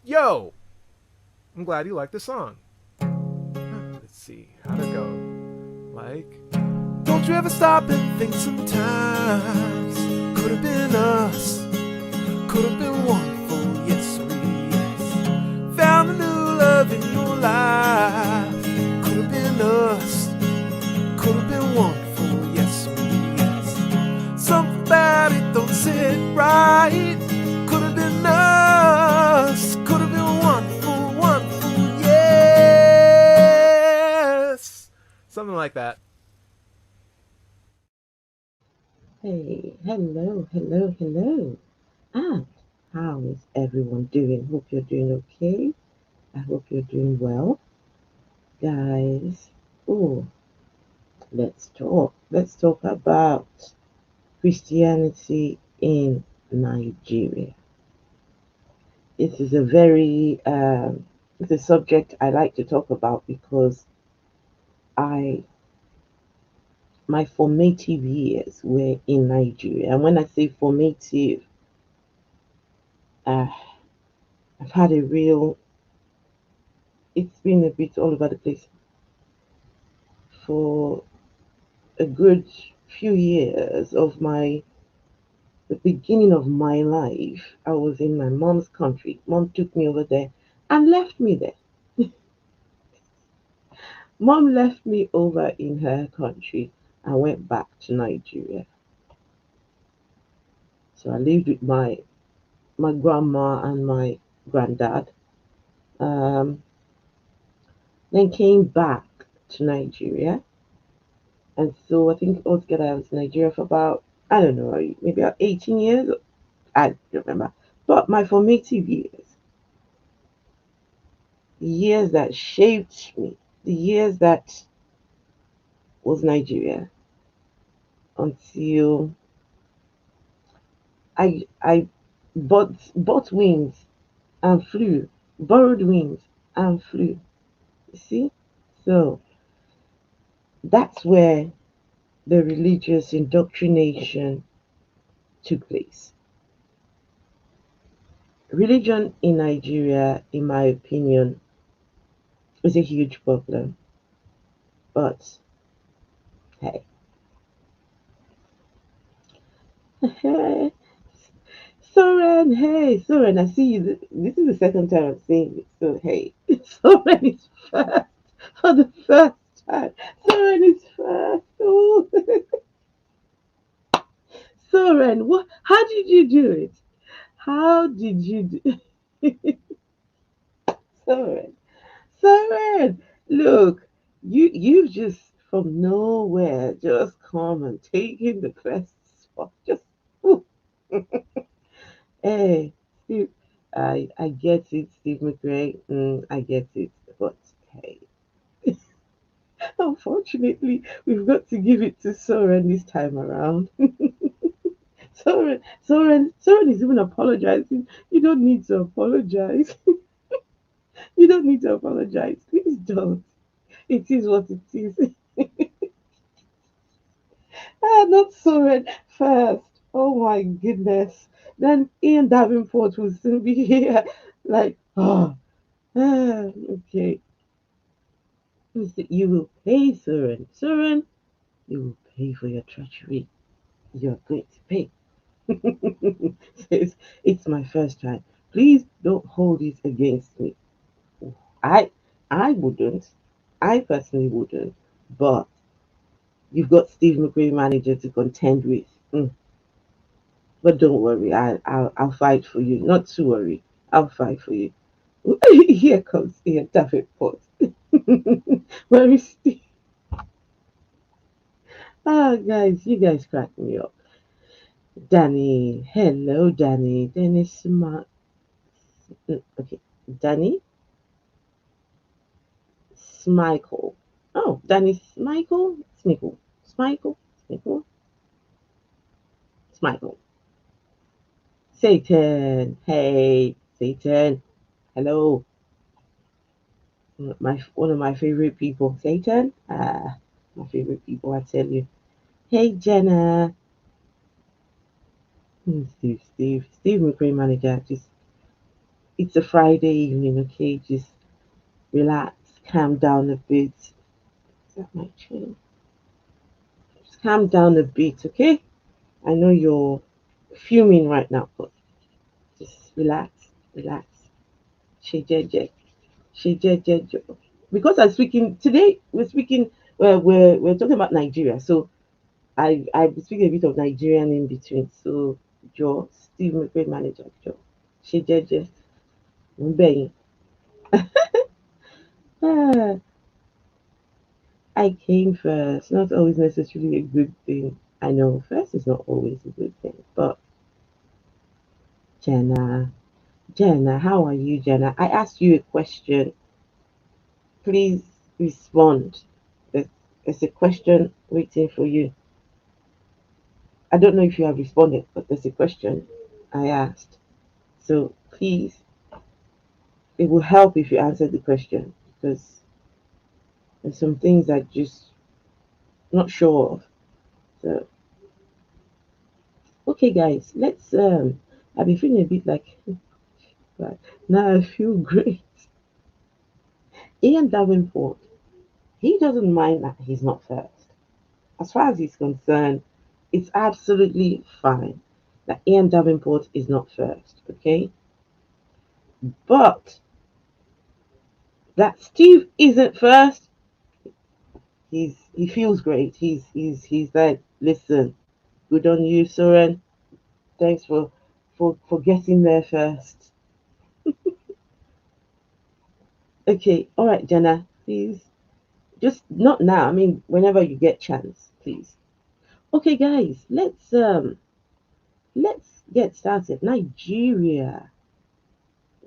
Yo, I'm glad you like the song. Let's see, how'd it go? Like, don't you ever stop and think sometimes? Could have been us, could have been wonderful, yes, or yes. Found a new love in your life. Could have been us, could have been wonderful, yes, or yes. Something about it don't sit right. Could have been us, could have been wonderful, wonderful, yes. Something like that. Hey, hello, hello, hello. And how is everyone doing? Hope you're doing okay. I hope you're doing well. Guys, oh, let's talk. Let's talk about Christianity in Nigeria. This is a very, it's a subject I like to talk about because I, my formative years were in Nigeria. And when I say formative, uh, I've had a real, it's been a bit all over the place for a good few years of the beginning of my life. I was in my mom's country. Mom took me over there and left me there. Mom left me over in her country and went back to Nigeria. So I lived with my grandma and my granddad. Um, then came back to Nigeria. And so I think altogether I was in Nigeria for about, I don't know, maybe about 18 years. I don't remember. But my formative years, the years that shaped me, the years that was Nigeria until I bought wings and flew, borrowed wings and flew. You see? So that's where the religious indoctrination took place. Religion in Nigeria, in my opinion, is a huge problem. But hey, Soren, hey, Soren, I see you. This is the second time I'm saying it. So, hey, Soren is first for the first time. Soren is first. Oh, Soren, what? How did you do it? How did you do Soren? Soren, look, you've just from nowhere just come and taken the first spot. Just, ooh. Hey, Steve, I get it, Steve McRae. I get it, but hey, unfortunately, we've got to give it to Soren this time around. Soren is even apologizing. You don't need to apologize. You don't need to apologize. Please don't. It is what it is. Not Soren first. Oh my goodness. Then Ian Davenport will soon be here. Like, okay. You will pay, Soren. Soren, you will pay for your treachery. You're going to pay. It's my first time. Please don't hold it against me. I I wouldn't. I personally wouldn't. But you've got Steve McQueen manager to contend with. But don't worry, I'll fight for you. Not to worry. I'll fight for you. Here comes Ian Davenport. Where is Steve? Ah, guys, you guys crack me up. Danny, hello, Danny. Dennis Smart. Okay, Danny Smichael. Oh, Danny Smichael? Smichael. Smichael? Smichael? Smichael. Satan. Hey, Satan. Hello. My one of my favorite people. Satan. My favorite people. I tell you. Hey, Jenna. Steve McRae manager. Just It's a Friday evening, okay? Just relax, calm down a bit. Is that my chain? Just calm down a bit, okay? I know you're fuming right now, but just relax, relax. Shejeje, shejeje. Because I'm speaking today, we're speaking. We're talking about Nigeria, so I be speaking a bit of Nigerian in between. So Joe, Steve McQueen manager, Joe, shejeje, mbẹ̀yìn. Ah, I came first. Not always necessarily a good thing. I know first is not always a good thing, but Jenna, Jenna, how are you, Jenna? I asked you a question. Please respond. There's, there's a question waiting for you. I don't know if you have responded, but there's a question I asked. So please, it will help if you answer the question because there's some things I just not sure of. So okay, guys, let's. I've been feeling a bit like, but now I feel great. Ian Davenport, he doesn't mind that he's not first. As far as he's concerned, it's absolutely fine that Ian Davenport is not first, okay? But that Steve isn't first, he feels great. He's like, listen, good on you, Soren. Thanks for getting there first. Okay, all right, Jenna, please. Just not now. I mean, whenever you get chance, please. Okay, guys, let's get started. Nigeria.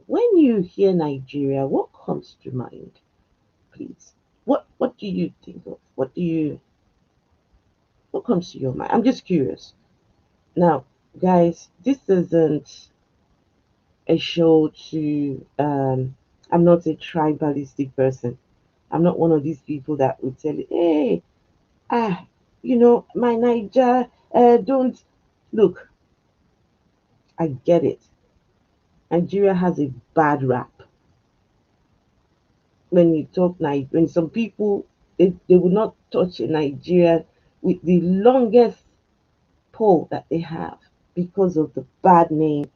When you hear Nigeria, what comes to mind, please? What do you think of? What comes to your mind? I'm just curious. Now, guys, this isn't a show to I'm not a tribalistic person. I'm not one of these people that would tell you, hey, my Niger, don't look, I get it. Nigeria has a bad rap. When you talk when some people they will not touch a Nigerian with the longest pole that they have because of the bad name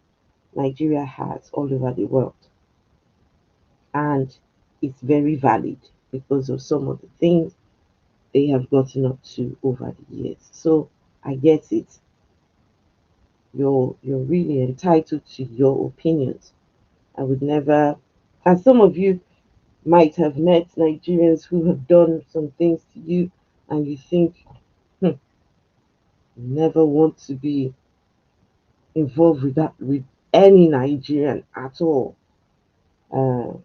Nigeria has all over the world. And it's very valid because of some of the things they have gotten up to over the years. So I get it. You're really entitled to your opinions. I would never, and some of you might have met Nigerians who have done some things to you, and you think, hmm, never want to be involved with that with any Nigerian at all. Uh,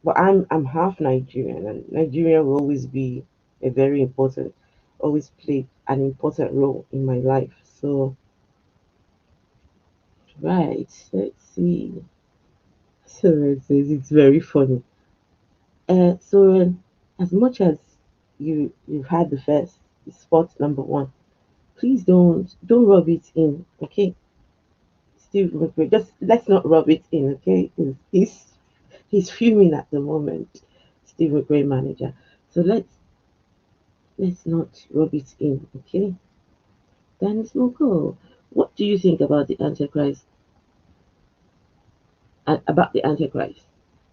but I'm half Nigerian, and Nigeria will always be a very important, always played an important role in my life. So right, let's see. So it says it's very funny. So as much as you've had the first spot number one, please don't rub it in, okay? Steve McQueen, just let's not rub it in, okay? 'Cause he's fuming at the moment, Steve McQueen manager. So let's not rub it in, okay? Dennis Moko, what do you think about the Antichrist? About the Antichrist,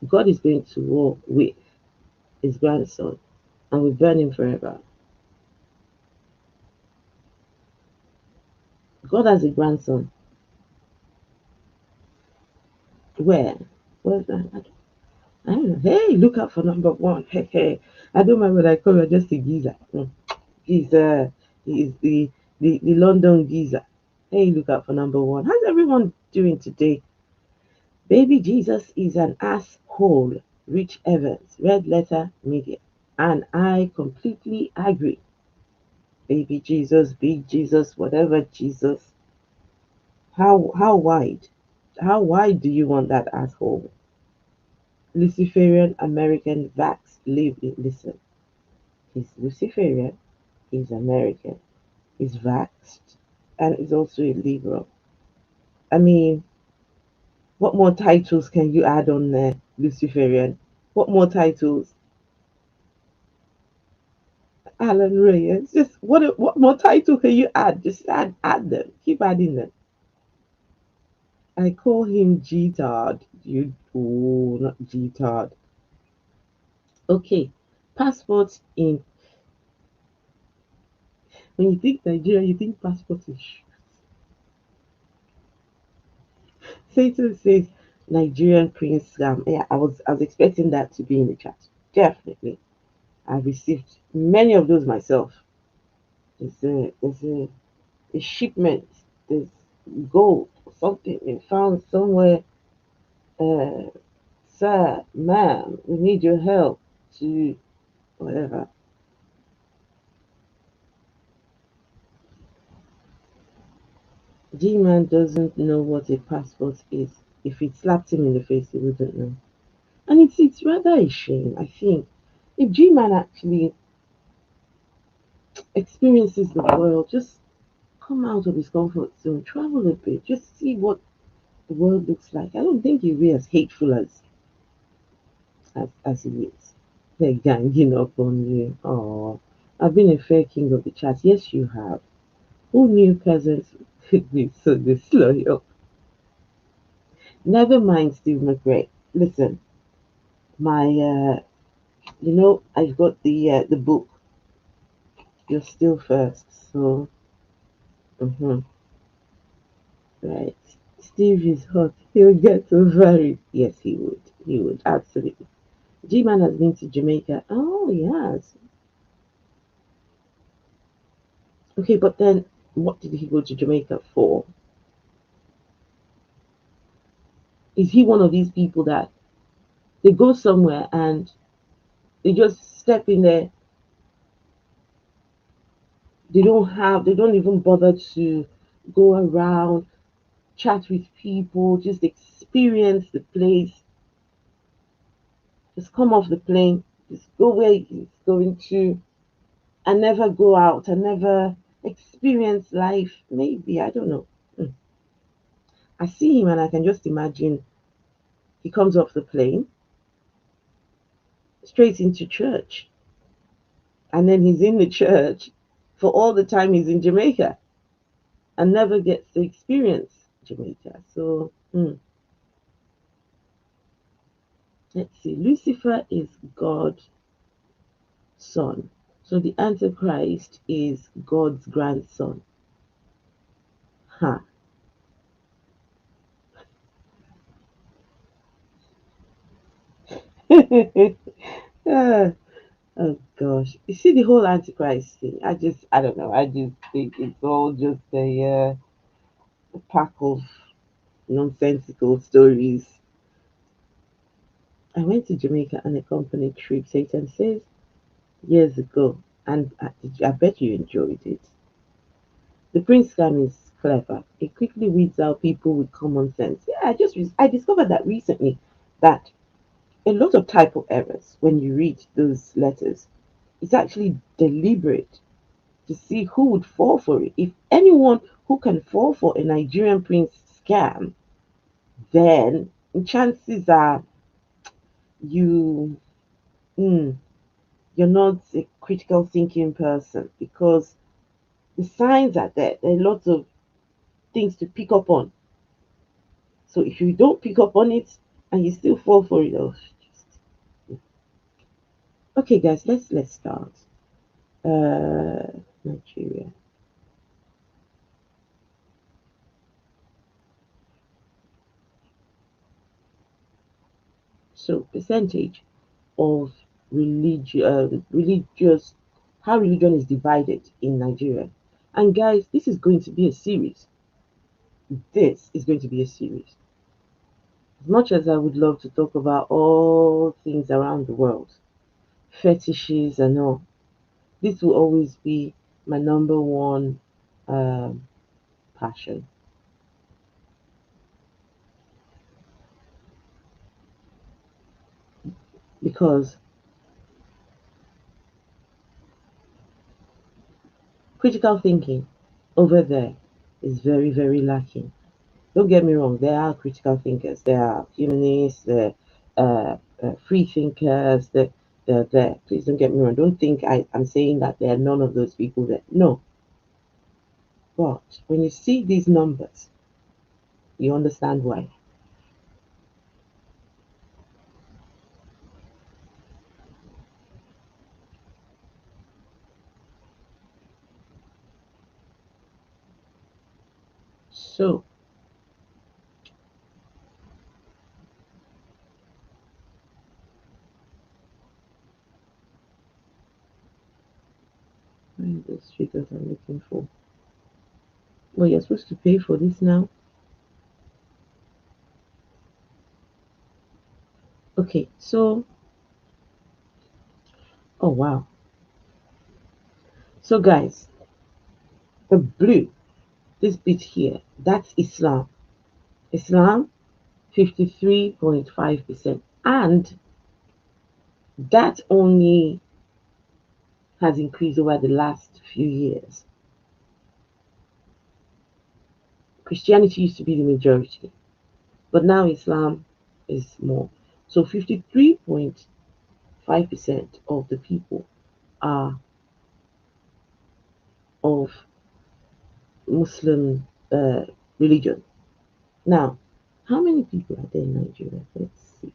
God is going to war with his grandson, and will burn him forever. God has a grandson. Where? Where's that? I don't know. Hey, look out for number one. Hey, hey. I don't mind what I call you, just a geezer. He's he's the London geezer. Hey, look out for number one. How's everyone doing today? Baby Jesus is an asshole. Rich Evans, Red Letter Media. And I completely agree. Baby Jesus, big Jesus, whatever Jesus. How wide? How wide do you want that asshole? Luciferian American Vax live listen. He's Luciferian, he's American, he's vaxxed, and he's also a liberal. I mean, What more titles can you add on there, Luciferian? What more titles? Alan Reyes. Just what more title can you add? Just add them. Keep adding them. I call him G-Tard. You oh not G-Tard. Okay. Passports in when you think Nigeria, you think passport is Satan says Nigerian prince scam. Yeah, I was expecting that to be in the chat. Definitely. I've received many of those myself. There's a shipment, there's gold or something been found somewhere. Uh, sir, ma'am, we need your help to whatever. G Man doesn't know what a passport is. If it slapped him in the face, he wouldn't know. And it's rather a shame, I think. If G Man actually experiences the world, just come out of his comfort zone, travel a bit, just see what the world looks like. I don't think he'll be as hateful as he is. They're ganging up on you. Oh, I've been a fair king of the chat. Yes, you have. Who knew peasants could be so disloyal? Never mind, Steve McRae. Listen, my, I've got the book. You're still first, so, right. Steve is hot. He'll get over it. Yes, he would. He would absolutely. G-Man has been to Jamaica. Oh, yes. Okay, but then what did he go to Jamaica for? Is he one of these people that they go somewhere and they just step in there? They don't even bother to go around, chat with people, just experience the place, just come off the plane, just go where he's going to, and never go out and never experience life. Maybe, I don't know. I see him and I can just imagine he comes off the plane straight into church. And then he's in the church for all the time he's in Jamaica and never gets to experience Jamaica. So let's see. Lucifer is God's son. So the Antichrist is God's grandson. Huh. Ah, oh gosh. You see the whole Antichrist thing. I don't know. I just think it's all just a pack of nonsensical stories. I went to Jamaica on a company trip, Satan says, years ago, and I bet you enjoyed it. The Prince scam is clever. It quickly weeds out people with common sense. Yeah, I discovered that recently that a lot of typo errors when you read those letters, it's actually deliberate to see who would fall for it. If anyone who can fall for a Nigerian Prince scam, then chances are you mm, you're not a critical thinking person because the signs are there. There are lots of things to pick up on. So if you don't pick up on it and you still fall for it, oh, okay, guys, let's start. Nigeria. So percentage of religious, how religion is divided in Nigeria. And guys, this is going to be a series. This is going to be a series. As much as I would love to talk about all things around the world, fetishes and all, this will always be my number one um, passion because critical thinking over there is very, very lacking. Don't get me wrong, there are critical thinkers, there are humanists, there are free thinkers, they're there. Please don't get me wrong. Don't think I'm saying that there are none of those people there. No. But when you see these numbers, you understand why. So, where are those figures I'm looking for? Well, you're supposed to pay for this now. Okay, so, oh wow. So, guys, the blue, this bit here, that's Islam. Islam, 53.5%. And that only has increased over the last few years. Christianity used to be the majority, but now Islam is more. So 53.5% of the people are of Muslim religion. Now, how many people are there in Nigeria? Let's see.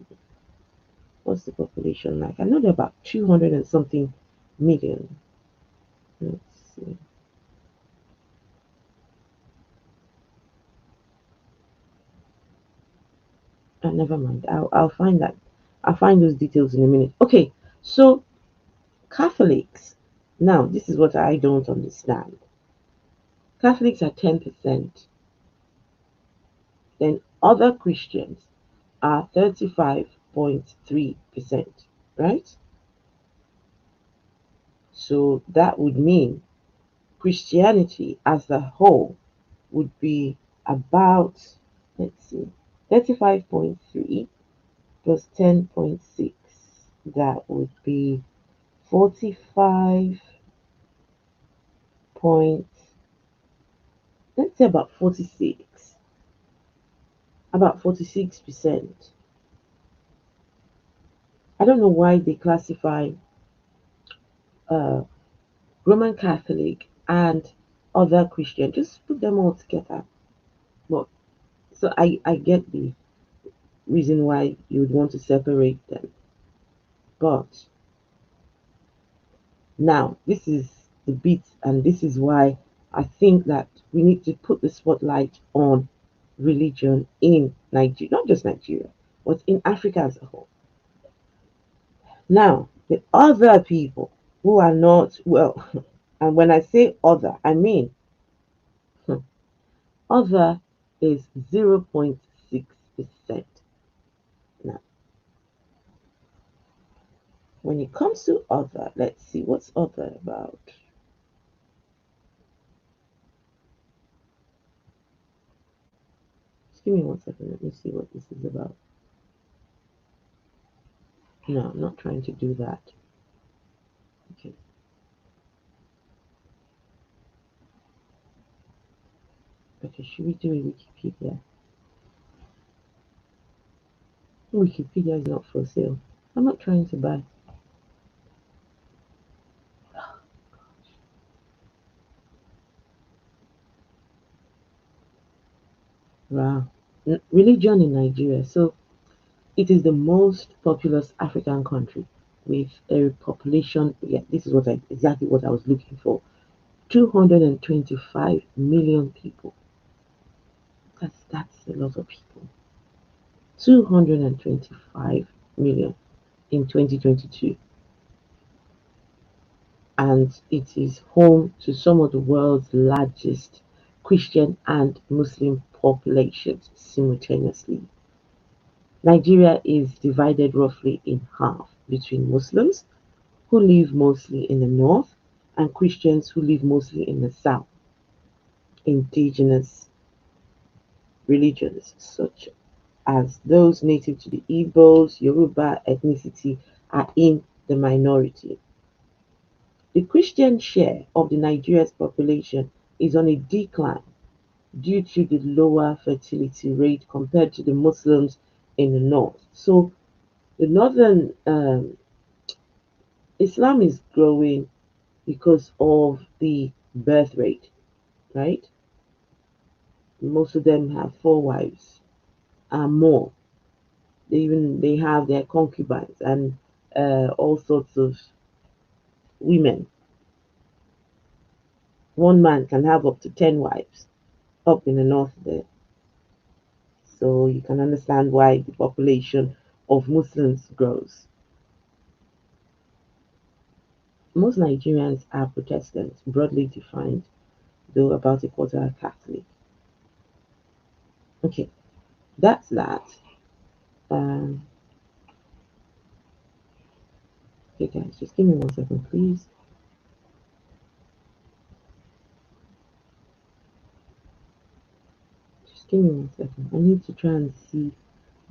What's the population like? I know there are about 200 and something million. Let's see. Never mind. I'll find that. I'll find those details in a minute. Okay, so Catholics. Now, this is what I don't understand. Catholics are 10%. Then other Christians are 35.3%, right? So that would mean Christianity as a whole would be about, let's see, 35.3 plus 10.6. That would be 45 point, let's say about 46, about 46%. I don't know why they classify uh, Roman Catholic and other Christian, just put them all together. But so I get the reason why you would want to separate them. But now this is the bit, and this is why I think that we need to put the spotlight on religion in Nigeria, not just Nigeria, but in Africa as a whole. Now, the other people who are not, well, and when I say other, I mean other is 0.6%. Now, when it comes to other, let's see what's other about. Just give me 1 second, let me see what this is about. No, I'm not trying to do that. Okay. Okay, should we do a Wikipedia? Wikipedia is not for sale. I'm not trying to buy. Wow. Religion in Nigeria. So it is the most populous African country with a population. Yeah, this is exactly what I was looking for. 225 million people. That's a lot of people. 225 million in 2022, and it is home to some of the world's largest Christian and Muslim populations simultaneously. Nigeria is divided roughly in half between Muslims, who live mostly in the north, and Christians who live mostly in the south. Indigenous religions, such as those native to the Igbos, Yoruba ethnicity, are in the minority. The Christian share of the Nigeria's population is on a decline, due to the lower fertility rate compared to the Muslims in the north. So the northern Islam is growing because of the birth rate, right? Most of them have four wives and more. They have their concubines and all sorts of women. One man can have up to 10 wives up in the north there. So you can understand why the population of Muslims grows. Most Nigerians are Protestants, broadly defined, though about a quarter are Catholic. Okay, that's that. Um, okay, guys, just give me 1 second, please. Just give me 1 second. I need to try and see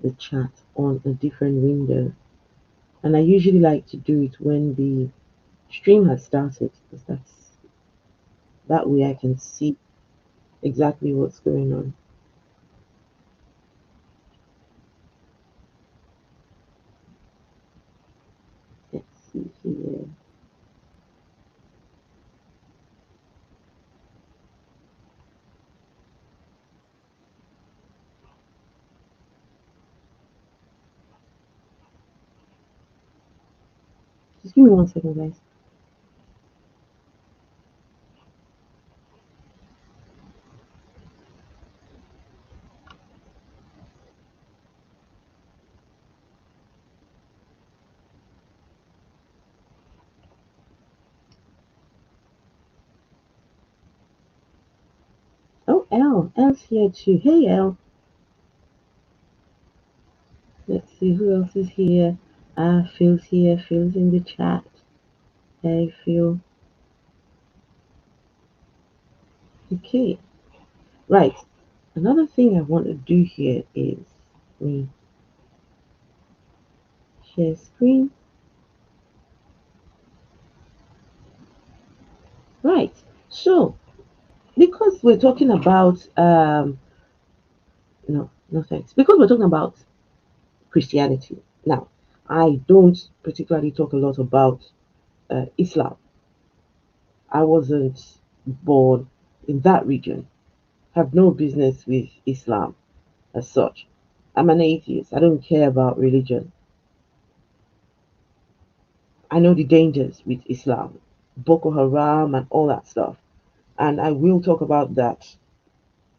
the chat on a different window. And I usually like to do it when the stream has started, because that way I can see exactly what's going on. Let's see here. Just give me 1 second, guys. Oh, L's here too. Hey, L. Let's see who else is here. Phil's here. Phil's in the chat. Hey, Phil. Okay, right. Another thing I want to do here is me share screen. Right. So, because we're talking about no, no thanks. Because we're talking about Christianity. Now, I don't particularly talk a lot about Islam. I wasn't born in that region. Have no business with Islam as such. I'm an atheist. I don't care about religion. I know the dangers with Islam, Boko Haram, and all that stuff. And I will talk about that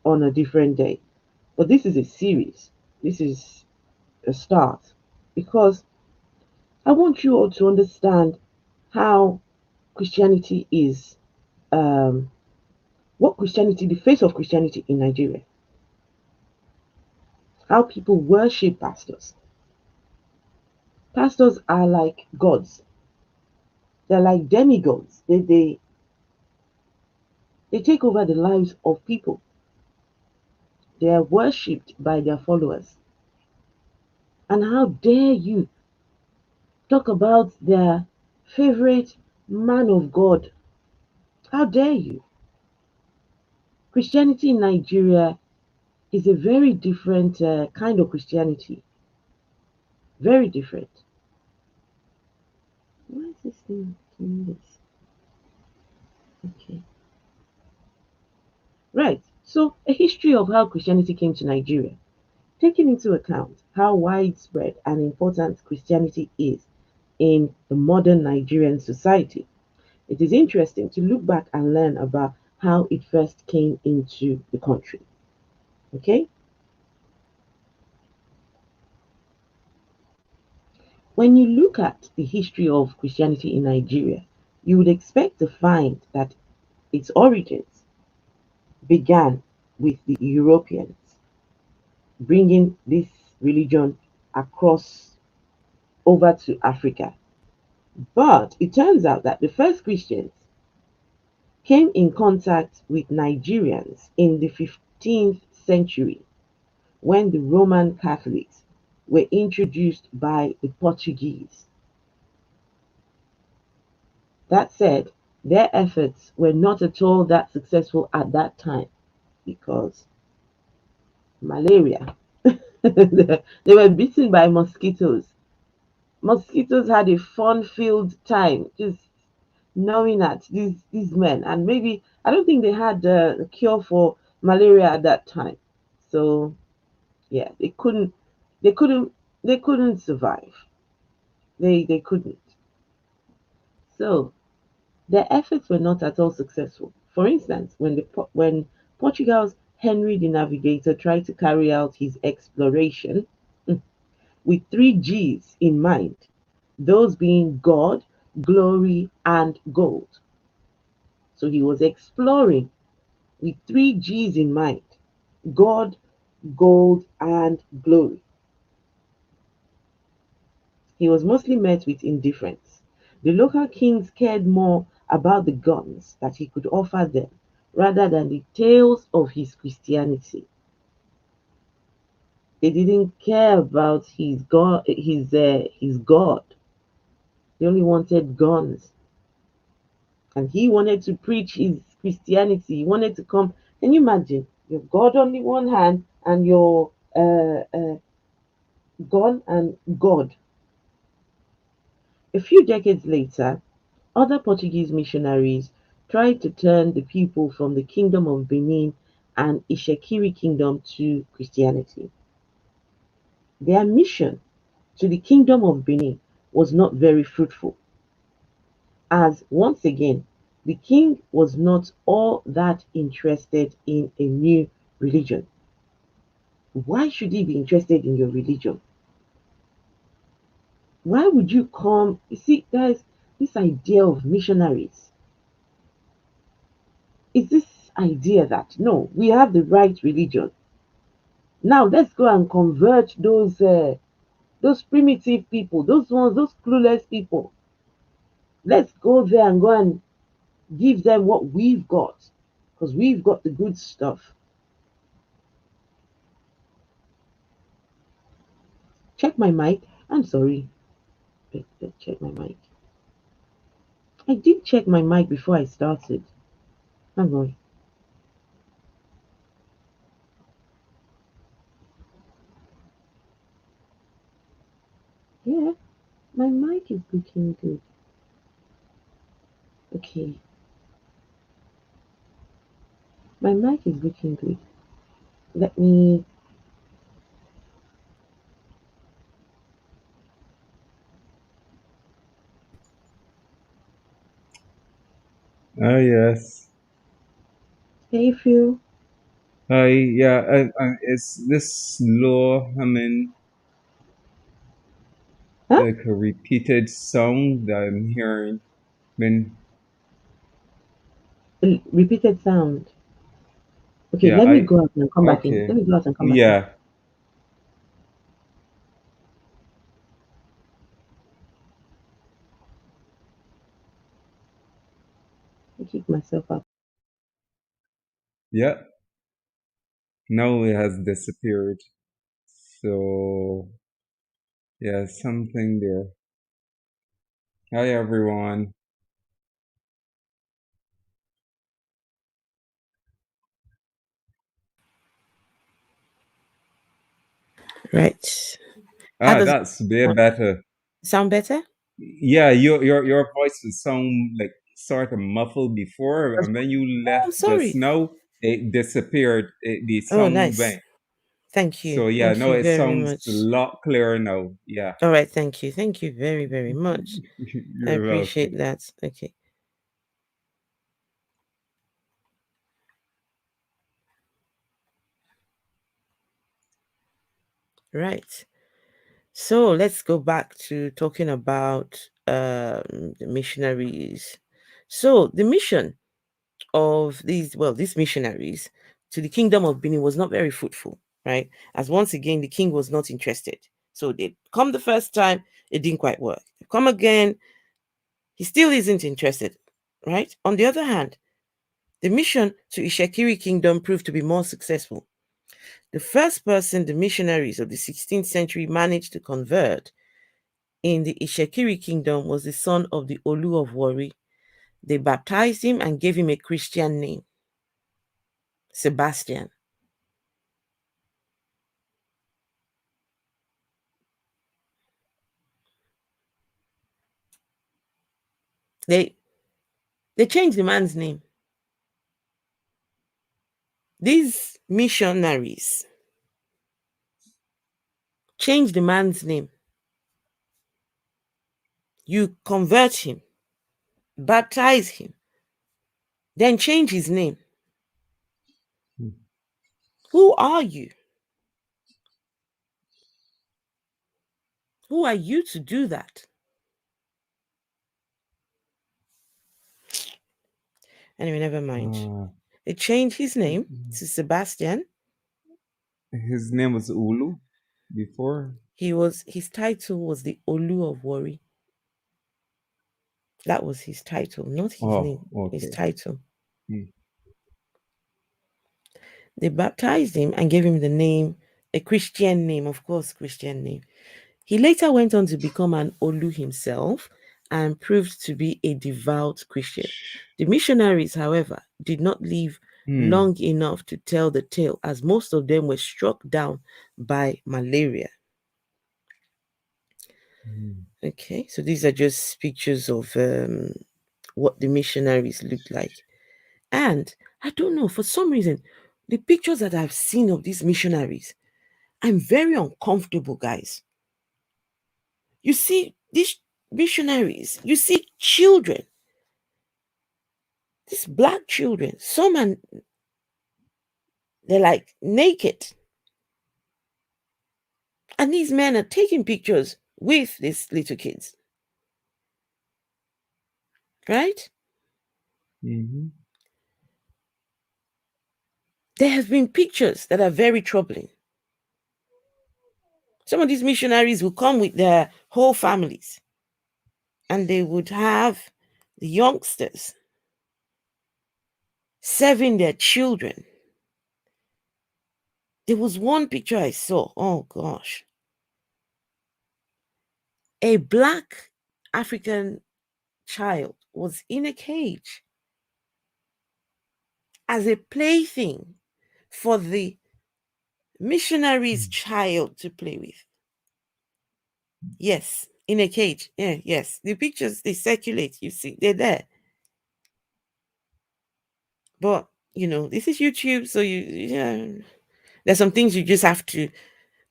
on a different day. But this is a series. This is a start because I want you all to understand how Christianity is, um, what Christianity, the face of Christianity in Nigeria, how people worship pastors. Pastors are like gods. They're like demigods. They take over the lives of people. They are worshipped by their followers. And how dare you talk about their favorite man of God? How dare you? Christianity in Nigeria is a very different kind of Christianity. Very different. Why is this thing doing this? Okay. Right. So, a history of how Christianity came to Nigeria, taking into account how widespread and important Christianity is in the modern Nigerian society. It is interesting to look back and learn about how it first came into the country. Okay? When you look at the history of Christianity in Nigeria, you would expect to find that its origins began with the Europeans bringing this religion across over to Africa. But it turns out that the first Christians came in contact with Nigerians in the 15th century when the Roman Catholics were introduced by the Portuguese. That said, their efforts were not at all that successful at that time. because malaria. They were bitten by mosquitoes. Mosquitoes had a fun-filled time just knowing that these men, and maybe I don't think they had a cure for malaria at that time. So yeah, they couldn't they couldn't survive. They couldn't. So their efforts were not at all successful. For instance, when Portugal's Henry the Navigator tried to carry out his exploration with three G's in mind, those being God, glory, and gold. So he was exploring with three G's in mind: God, gold, and glory. He was mostly met with indifference. The local kings cared more about the guns that he could offer them rather than the tales of his Christianity. They didn't care about his God. They only wanted guns. And he wanted to preach his Christianity. He wanted to come. Can you imagine? Your God on the one hand and your gun and God. A few decades later, other Portuguese missionaries tried to turn the people from the Kingdom of Benin and Ishekiri Kingdom to Christianity. Their mission to the Kingdom of Benin was not very fruitful, as once again, the king was not all that interested in a new religion. Why should he be interested in your religion? Why would you come? You see, guys, this idea of missionaries is this idea that no, we have the right religion. Now let's go and convert those primitive people, those clueless people. Let's go there and go and give them what we've got, because we've got the good stuff. Check my mic. I'm sorry. Let's check my mic. I did check my mic before I started. Hang on. Yeah, my mic is looking good. Okay, my mic is looking good. Let me. Oh yes. Hey, Phil. Hi. Yeah. Is this low? I mean, Huh? like a repeated sound that I'm hearing. I mean, Repeated sound. Okay, yeah. let me I. go out and come back in. Okay. Let me go out and come back in. Yeah. I kick myself out. Yeah. Now it has disappeared. So yeah, something there. Hi everyone. Right. How Ah, does it that's way better. sound better? Yeah, your voice would sound like sort of muffled before, and when you Oh, I'm left just sorry. now, it disappeared. The Oh, sound nice. went. Thank you. So yeah, Thank no, you it very sounds a much. lot clearer now. Yeah, All right. Thank you. Thank you very, very much. I you're appreciate welcome. that. Okay. Right. So let's go back to talking about the missionaries. So the mission of these missionaries to the kingdom of Benin was not very fruitful, right? As once again, the king was not interested. So they come the first time, it didn't quite work. They come again, he still isn't interested, right? On the other hand, the mission to Ishekiri kingdom proved to be more successful. The first person the missionaries of the 16th century managed to convert in the Ishekiri kingdom was the son of the Olu of Wari. They baptized him and gave him a Christian name. Sebastian. They changed the man's name. These missionaries changed the man's name. You convert him, baptize him, then change his name. Who are you? Who are you to do that? Anyway, never mind. They changed his name to Sebastian. His name was Ulu before. His title was the Olu of Warri. That was his title, not his name. Okay. His title. They baptized him and gave him the name, a Christian name, of course, Christian name. He later went on to become an Olu himself and proved to be a devout Christian. The missionaries, however, did not live long enough to tell the tale, as most of them were struck down by malaria. Okay, so these are just pictures of what the missionaries looked like. And I don't know, for some reason, the pictures that I've seen of these missionaries, I'm very uncomfortable, guys. You see these missionaries, you see children, these black children, some are, they're like naked. And these men are taking pictures with these little kids. Right? There have been pictures that are very troubling. Some of these missionaries will come with their whole families, and they would have the youngsters serving their children. There was one picture I saw, oh gosh. A black African child was in a cage as a plaything for the missionary's child to play with. Yes, in a cage. Yeah, yes. The pictures, they circulate, you see, they're there. But, you know, this is YouTube, so there's some things you just have to,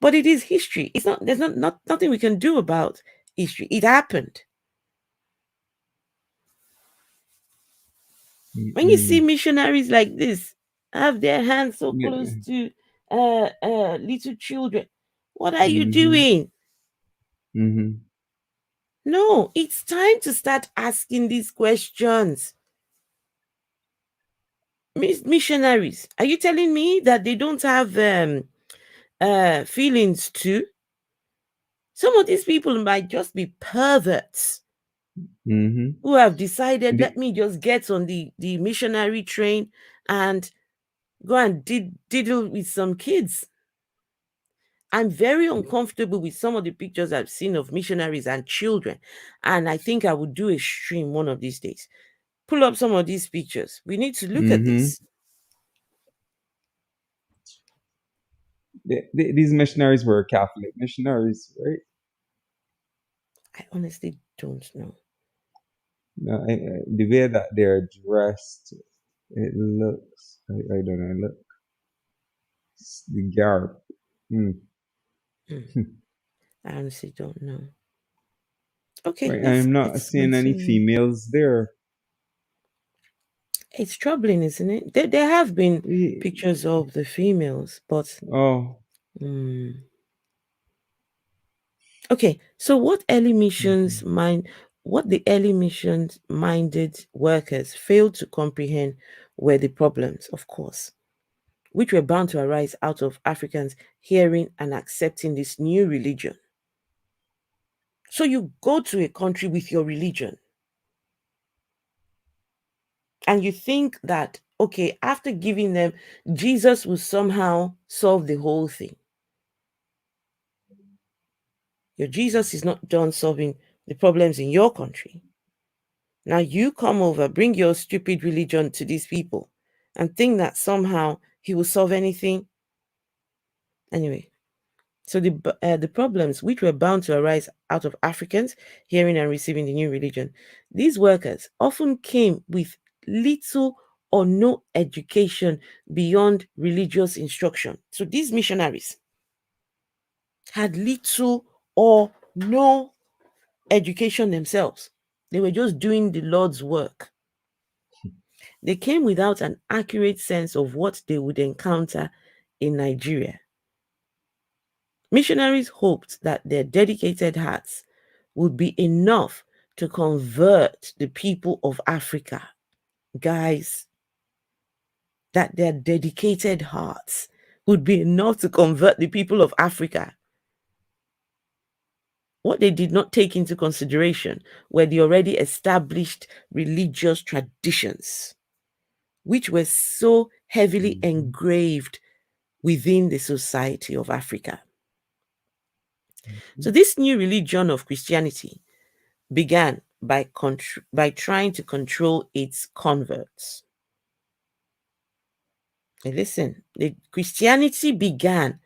but it is history. It's not, there's nothing we can do about history. It happened. When you see missionaries like this have their hands so close to little children, what are you doing? No, it's time to start asking these questions. Missionaries, are you telling me that they don't have feelings too? Some of these people might just be perverts who have decided, let me just get on the missionary train and go and diddle with some kids. I'm very uncomfortable with some of the pictures I've seen of missionaries and children, and I think I would do a stream one of these days. Pull up some of these pictures. We need to look at this. These missionaries were Catholic missionaries, right? I honestly don't know. No, the way that they're dressed, it looks, I don't know, look, the garb. I honestly don't know. Okay, right, I'm not seeing any females there. It's troubling, isn't it? There have been pictures of the females, but okay. So what the early missions minded workers failed to comprehend were the problems, of course, which were bound to arise out of Africans hearing and accepting this new religion. So you go to a country with your religion and you think that, okay, after giving them, Jesus will somehow solve the whole thing. Your Jesus is not done solving the problems in your country. Now you come over, bring your stupid religion to these people and think that somehow he will solve anything. Anyway, so the problems which were bound to arise out of Africans hearing and receiving the new religion, these workers often came with little or no education beyond religious instruction. So these missionaries had little or no education themselves. They were just doing the Lord's work. They came without an accurate sense of what they would encounter in Nigeria. Missionaries hoped that their dedicated hearts would be enough to convert the people of Africa. Guys, that their dedicated hearts would be enough to convert the people of Africa. What they did not take into consideration were the already established religious traditions, which were so heavily engraved within the society of Africa. So, this new religion of Christianity began by trying to control its converts. And listen, the Christianity began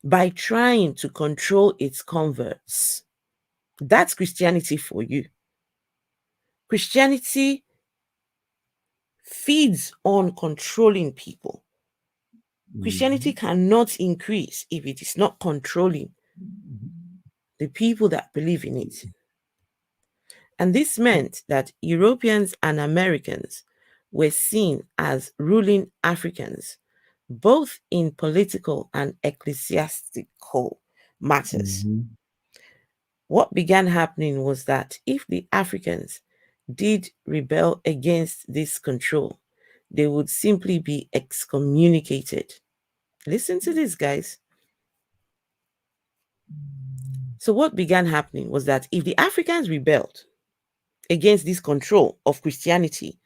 by trying to control its converts. That's Christianity for you. Christianity feeds on controlling people. Christianity cannot increase if it is not controlling the people that believe in it. And this meant that Europeans and Americans were seen as ruling Africans, both in political and ecclesiastical matters. What began happening was that if the Africans did rebel against this control, they would simply be excommunicated. Listen to this, guys. So what began happening was that if the Africans rebelled against this control of Christianity,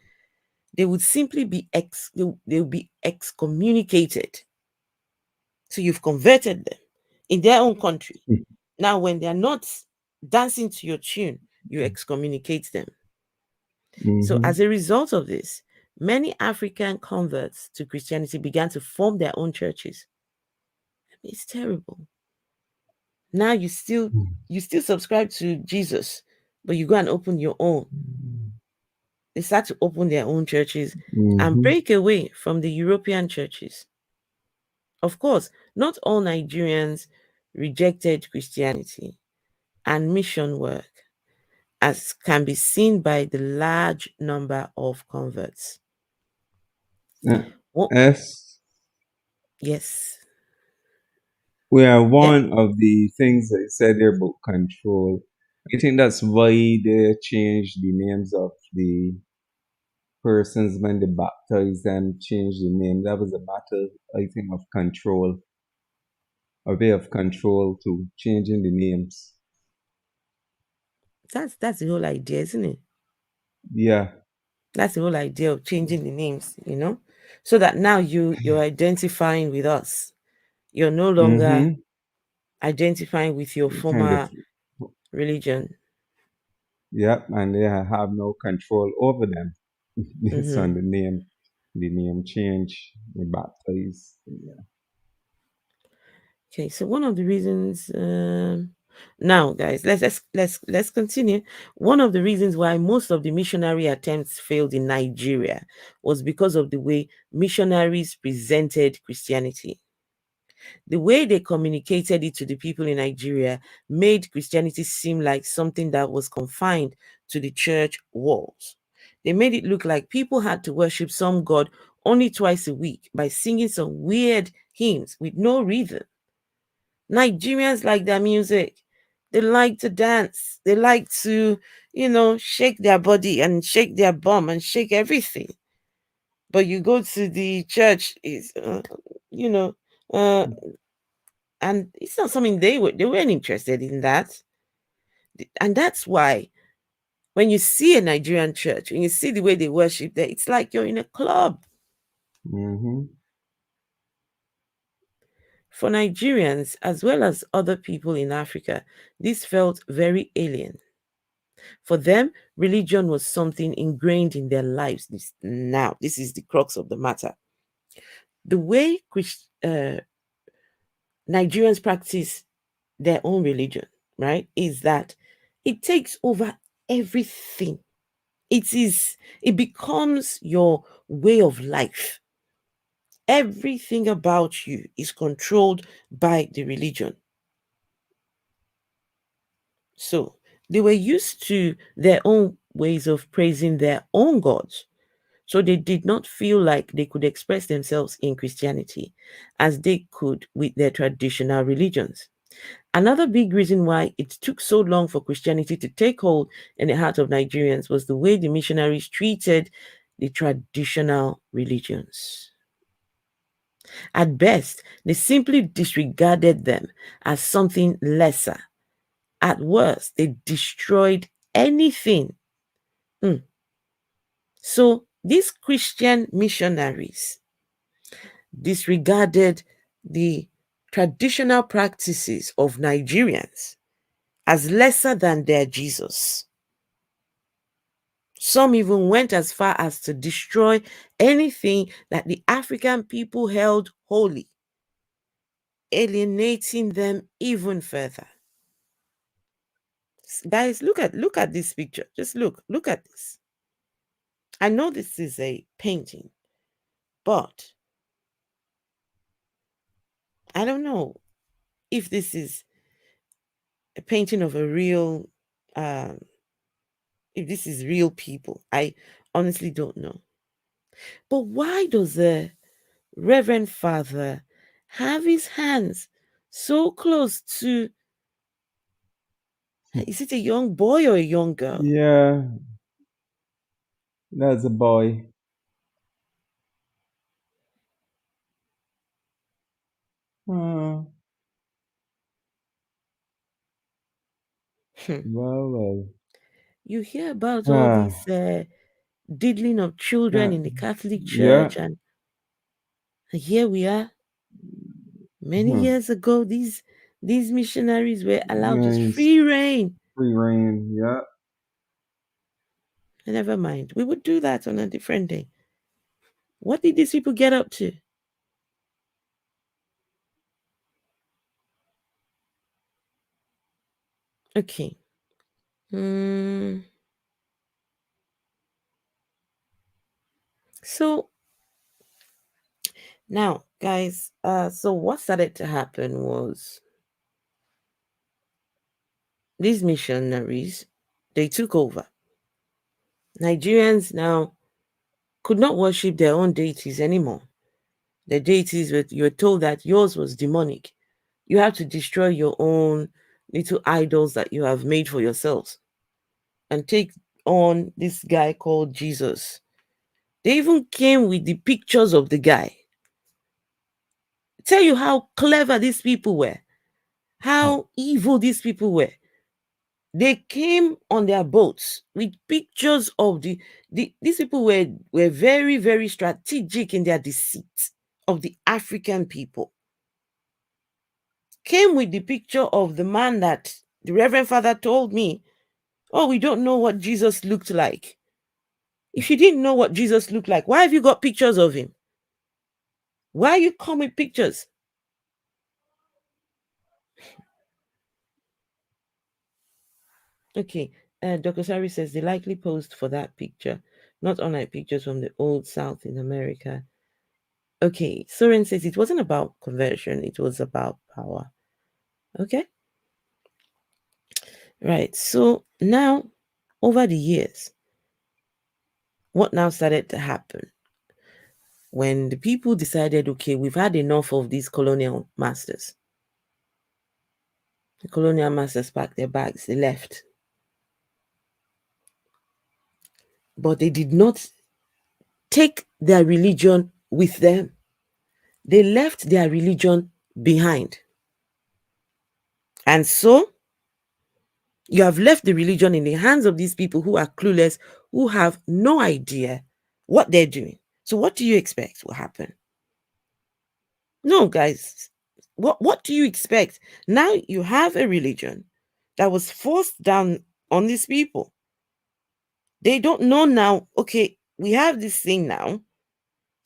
they would simply be they would be excommunicated. So you've converted them in their own country. Now, when they're not dancing to your tune, you excommunicate them. So as a result of this, many African converts to Christianity began to form their own churches. It's terrible. Now you still subscribe to Jesus, but you go and open your own. They start to open their own churches and break away from the European churches. Of course, not all Nigerians rejected Christianity and mission work, as can be seen by the large number of converts. Yes. We are one of the things that you said there about control. I think that's why they changed the names of the persons when they baptized them, changed the name. That was a matter, I think, of control, a way of control to changing the names. That's the whole idea, isn't it? Yeah. That's the whole idea of changing the names, so that now you're identifying with us. You're no longer identifying with your former religion. Yep, and they have no control over them based on the name change, the baptize. Yeah. Okay, so one of the reasons now, guys, let's continue. One of the reasons why most of the missionary attempts failed in Nigeria was because of the way missionaries presented Christianity. The way they communicated it to the people in Nigeria made Christianity seem like something that was confined to the church walls. They made it look like people had to worship some God only twice a week by singing some weird hymns with no rhythm. Nigerians like their music. They like to dance. They like to, shake their body and shake their bum and shake everything. But you go to the church, and it's not something they weren't interested in that. And that's why when you see a Nigerian church, when you see the way they worship there, it's like you're in a club. For Nigerians, as well as other people in Africa, this felt very alien. For them, religion was something ingrained in their lives. This is the crux of the matter. the way Nigerians practice their own religion, right, is that it takes over everything. It becomes your way of life. Everything about you is controlled by the religion. So they were used to their own ways of praising their own gods. So they did not feel like they could express themselves in Christianity as they could with their traditional religions. Another big reason why it took so long for Christianity to take hold in the heart of Nigerians was the way the missionaries treated the traditional religions. At best, they simply disregarded them as something lesser. At worst, they destroyed anything. So these Christian missionaries disregarded the traditional practices of Nigerians as lesser than their Jesus. Some even went as far as to destroy anything that the African people held holy, alienating them even further. Guys, look at this picture. Just look at this. I know this is a painting, but I don't know if this is a painting of a real if this is real people. I honestly don't know. But why does the Reverend Father have his hands so close to, is it a young boy or a young girl? Yeah, that's a boy. Hmm. Well. You hear about all Ah, this diddling of children yeah, in the Catholic yeah. Church, and here we are. Many Hmm. years ago, these missionaries were allowed just Nice. free reign. Free reign. Yeah. Never mind. We would do that on a different day. What did these people get up to? Okay. So now, guys, so what started to happen was these missionaries, they took over. Nigerians now could not worship their own deities anymore. The deities you were told that yours was demonic. You have to destroy your own little idols that you have made for yourselves and take on this guy called Jesus. They even came with the pictures of the guy. Tell you how clever these people were, how evil these people were. They came on their boats with pictures of these people were very, very strategic in their deceit of the African people. Came with the picture of the man that the Reverend Father told me, oh, we don't know what Jesus looked like. If you didn't know what Jesus looked like, why have you got pictures of him? Why you come with pictures? Okay, Dr. Sari says they likely posed for that picture, not unlike pictures from the old South in America. Okay, Soren says it wasn't about conversion, it was about power. Okay, right. So now, over the years, what now started to happen? When the people decided, okay, we've had enough of these colonial masters. The colonial masters packed their bags, they left. But they did not take their religion with them. They left their religion behind. And so you have left the religion in the hands of these people who are clueless, who have no idea what they're doing. So what do you expect will happen? No, guys. What do you expect? Now you have a religion that was forced down on these people. They don't know now, okay, we have this thing now.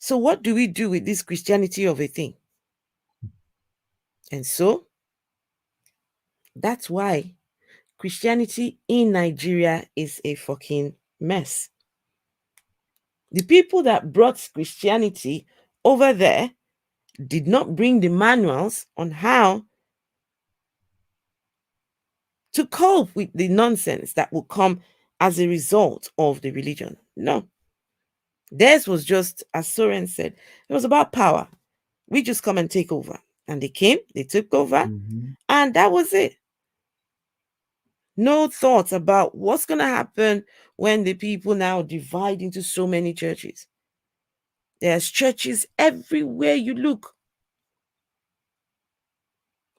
So what do we do with this Christianity of a thing? And so that's why Christianity in Nigeria is a fucking mess. The people that brought Christianity over there did not bring the manuals on how to cope with the nonsense that will come as a result of the religion. No. Theirs was just, as Soren said, it was about power. We just come and take over. And they came, they took over, and that was it. No thoughts about what's going to happen when the people now divide into so many churches. There's churches everywhere you look.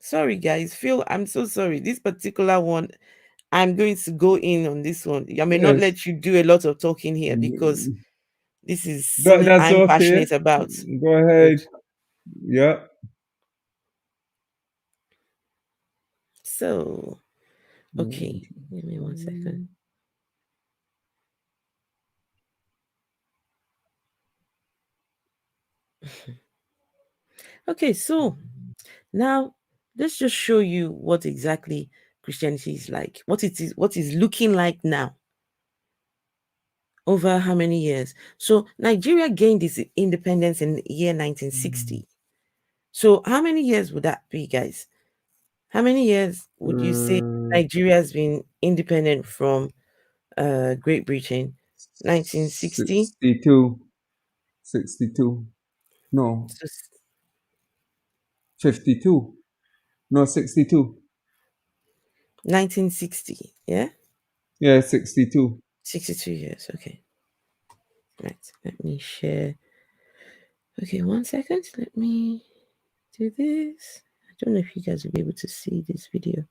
Sorry, guys. Phil, I'm so sorry. This particular one, I'm going to go in on this one. I may not let you do a lot of talking here because this is something That's I'm okay. passionate about. Go ahead. Good. Yeah. So, okay. Give me 1 second. Okay, so now let's just show you what exactly Christianity is like, what is looking like now. Over how many years? So Nigeria gained its independence in the year 1960. So how many years would that be, guys? How many years would you say Nigeria has been independent from Great Britain? 1960? 62. 62. No. 52. No, 62. 1960, yeah? Yeah, 62. 62 years, okay. Right, let me share. Okay, 1 second. Let me do this. I don't know if you guys will be able to see this video.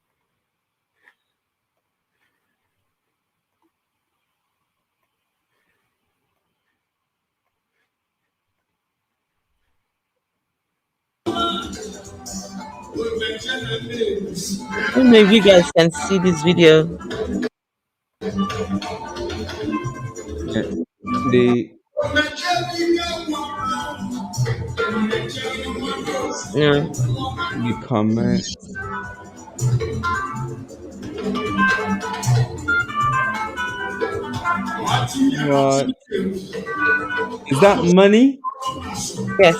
I don't know if you guys can see this video. No. The comments. What? Is that money? Yes.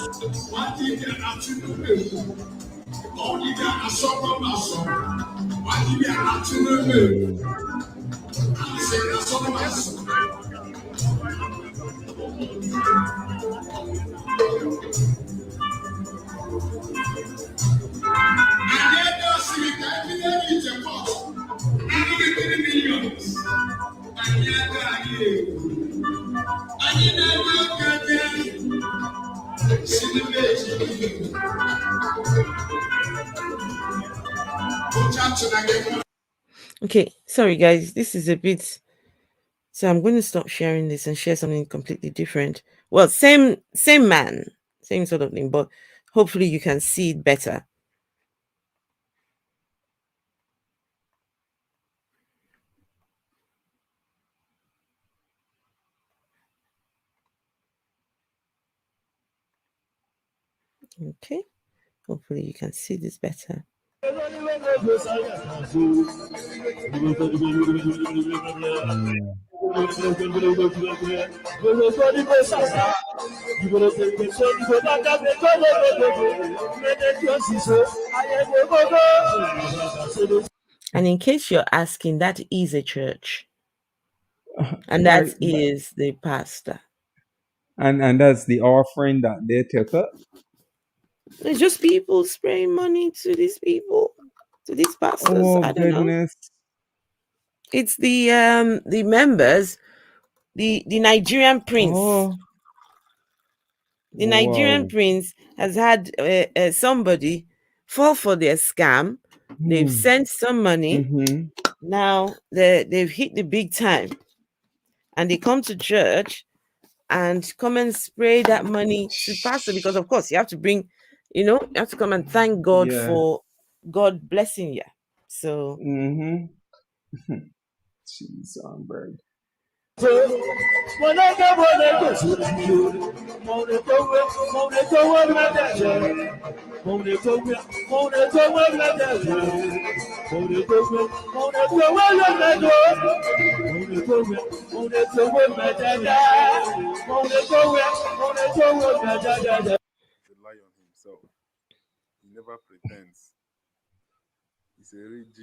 Okay, sorry guys, this is a bit, so I'm going to stop sharing this and share something completely different. Well, same man, same sort of thing, but hopefully you can see it better. Okay, hopefully you can see this better. And in case you're asking, that is a church. And that is the pastor. And that's the offering that they took up? It's just people spraying money to these people, to these pastors. Oh, I don't goodness. know. It's the members, the Nigerian prince. Oh. The Nigerian prince has had somebody fall for their scam. They've sent some money. Now they've hit the big time, and they come to church and come and spray that money to pastor, because of course you have to bring, you have to come and thank God for God blessing you. So Cheese on bread. lion himself. He never pretends. He's a real G,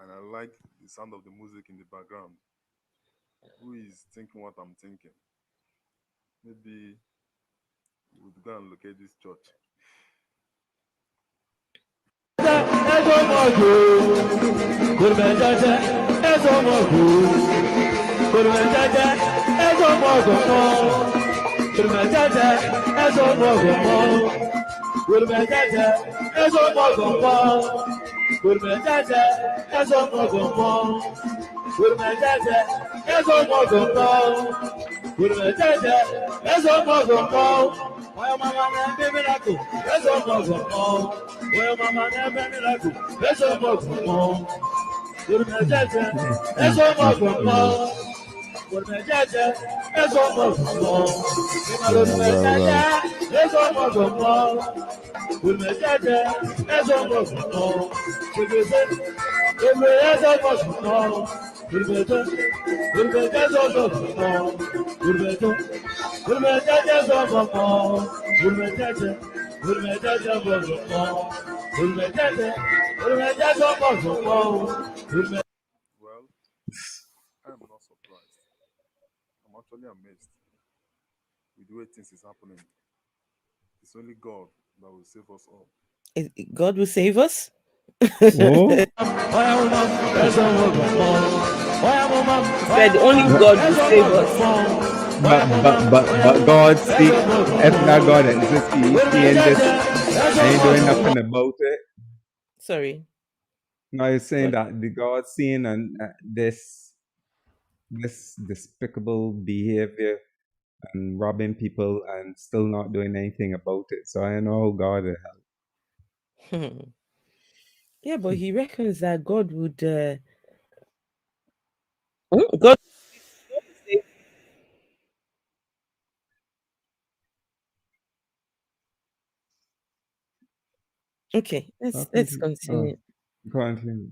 and I like the sound of the music in the background. Who is thinking what I'm thinking? Maybe we would go and locate this church. Well, I'm not surprised. I'm actually amazed with the way things is happening. It's only God that will save us all. God will save us. Oh, Said only God will save us. but God see, if not God exists, He seeing this and He doing nothing about it. Sorry. No, you're saying What? that the God seeing and this despicable behavior and robbing people and still not doing anything about it. So I know how God will help. Yeah, but he reckons that God would. God. Okay, let's continue. Continue.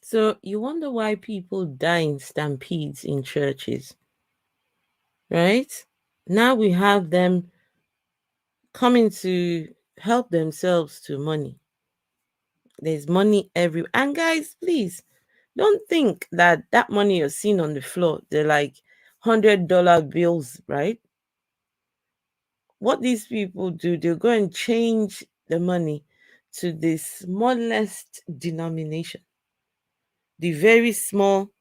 So you wonder why people die in stampedes in churches, right? Now we have them coming to help themselves to money. There's money everywhere. And guys, please don't think that that money you're seeing on the floor, they're like $100 bills, right? What these people do, they'll go and change the money to the smallest denomination, the very small,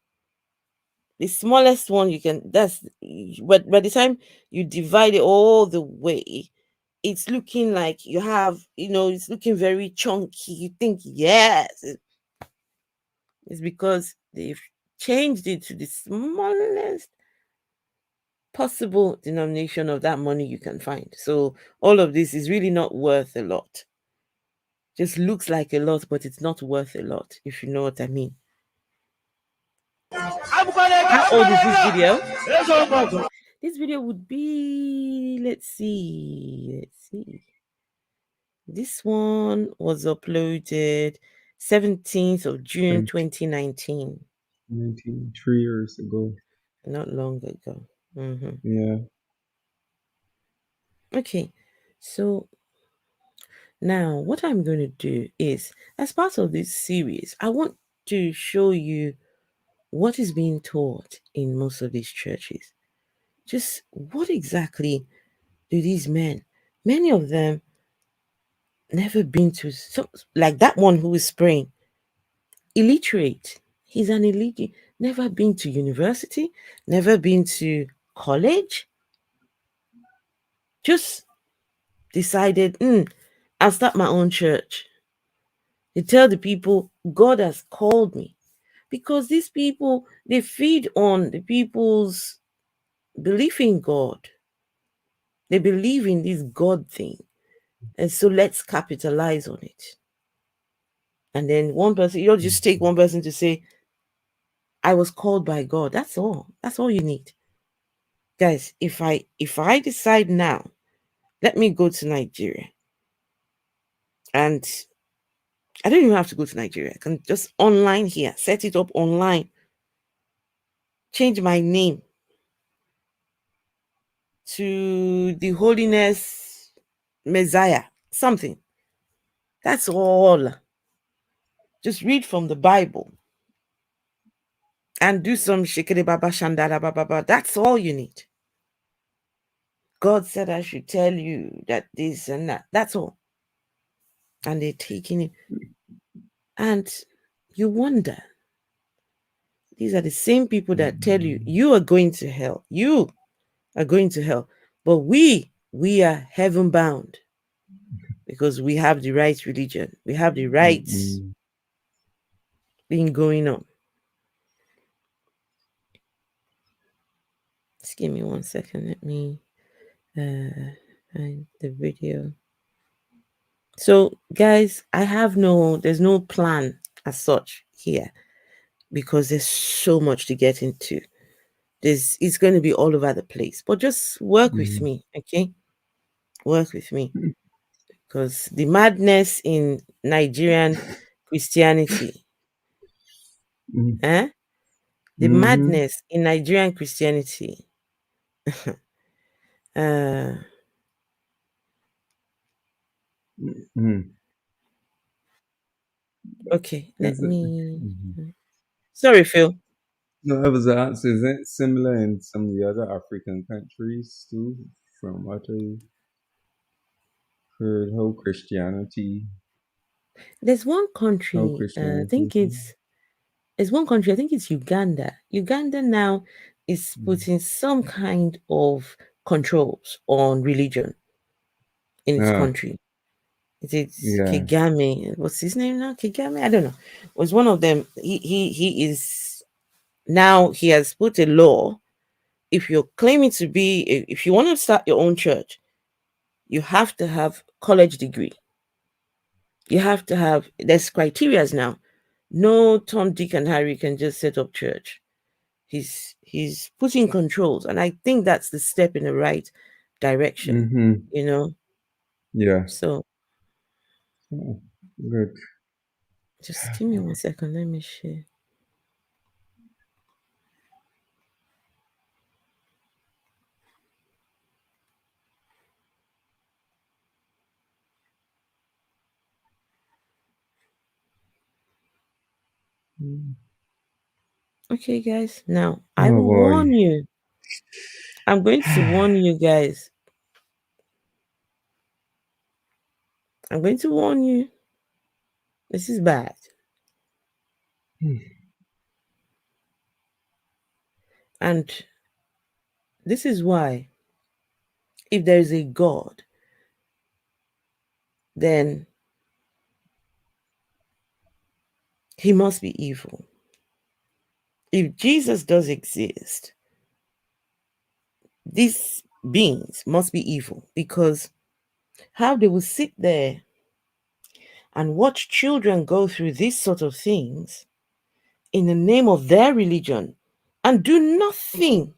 the smallest one you can. That's but by the time you divide it all the way, it's looking like you have, it's looking very chunky. You think, yes, it's because they've changed it to the smallest possible denomination of that money you can find. So all of this is really not worth a lot. Just looks like a lot, but it's not worth a lot, if you know what I mean. How old is this video? This video would be, let's see. This one was uploaded 17th of June 2019. 3 years ago. Not long ago. Yeah. Okay, so now what I'm going to do is, as part of this series, I want to show you what is being taught in most of these churches. Just what exactly do these men, many of them, never been to, like that one who is praying, illiterate. He's an illiterate, never been to university, never been to college, just decided, I'll start my own church. They tell the people, God has called me. Because these people, they feed on the people's belief in God. They believe in this God thing. And so let's capitalize on it. And then one person, you don't just take one person to say, I was called by God. That's all. That's all you need. Guys, if I decide now, let me go to Nigeria. And I don't even have to go to Nigeria. I can just online here, set it up online, change my name to the Holiness Messiah, something. That's all. Just read from the Bible and do some shikiri baba shandara baba. That's all you need. God said I should tell you that this and that. That's all. And they're taking it. And you wonder, these are the same people that tell you, you are going to hell. You are going to hell. But we are heaven bound because we have the right religion. We have the right thing going on. Just give me 1 second. Let me find the video. So, guys, there's no plan as such here because there's so much to get into. It's going to be all over the place, but just work with me, okay? Work with me, because the madness in Nigerian Christianity, the madness in Nigerian Christianity. Okay, let me. Sorry, Phil. No, I was asking, is it similar in some of the other African countries too? From what I heard, how Christianity. There's one country. I think it's Uganda. Uganda now is putting some kind of controls on religion in its country. It's Kagame. What's his name now? Kagame? I don't know. It was one of them. He is now, he has put a law. If you're claiming to be, if you want to start your own church, you have to have college degree. You have to have, there's criteria now. No Tom, Dick, and Harry can just set up church. He's putting controls, and I think that's the step in the right direction. You know. Yeah. So. Good. Just give me 1 second. Let me share. Okay, guys. Now I will warn you. I'm going to warn you guys. I'm going to warn you. This is bad. And this is why, if there is a God, then he must be evil. If Jesus does exist, these beings must be evil, because how they will sit there and watch children go through these sort of things in the name of their religion, and do nothing.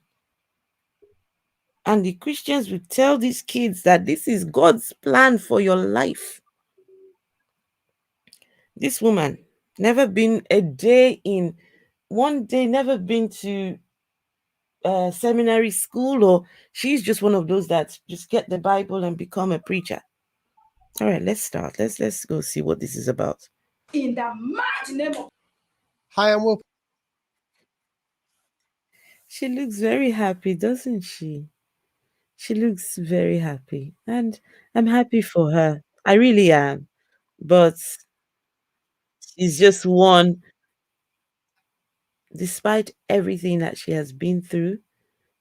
And the Christians will tell these kids that this is God's plan for your life. This woman never been a day in one day, never been to seminary school, or she's just one of those that just get the Bible and become a preacher. All right, let's start. Let's go see what this is about. In the mighty name of Hi, I'm Will. She looks very happy, doesn't she? She looks very happy, and I'm happy for her. I really am. But she's just one, despite everything that she has been through,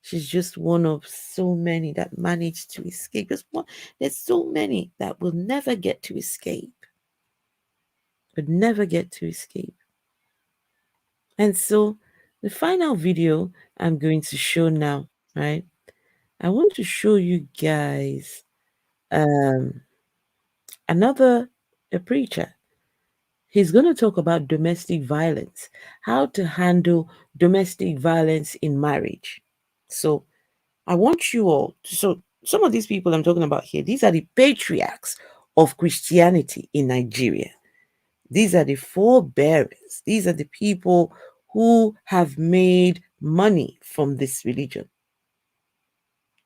she's just one of so many that managed to escape. There's so many that will never get to escape. Would never get to escape. And so the final video I'm going to show now, right? I want to show you guys another a preacher. He's going to talk about domestic violence, how to handle domestic violence in marriage. So I want you all to, so some of these people I'm talking about here, these are the patriarchs of Christianity in Nigeria. These are the forebearers. These are the people who have made money from this religion.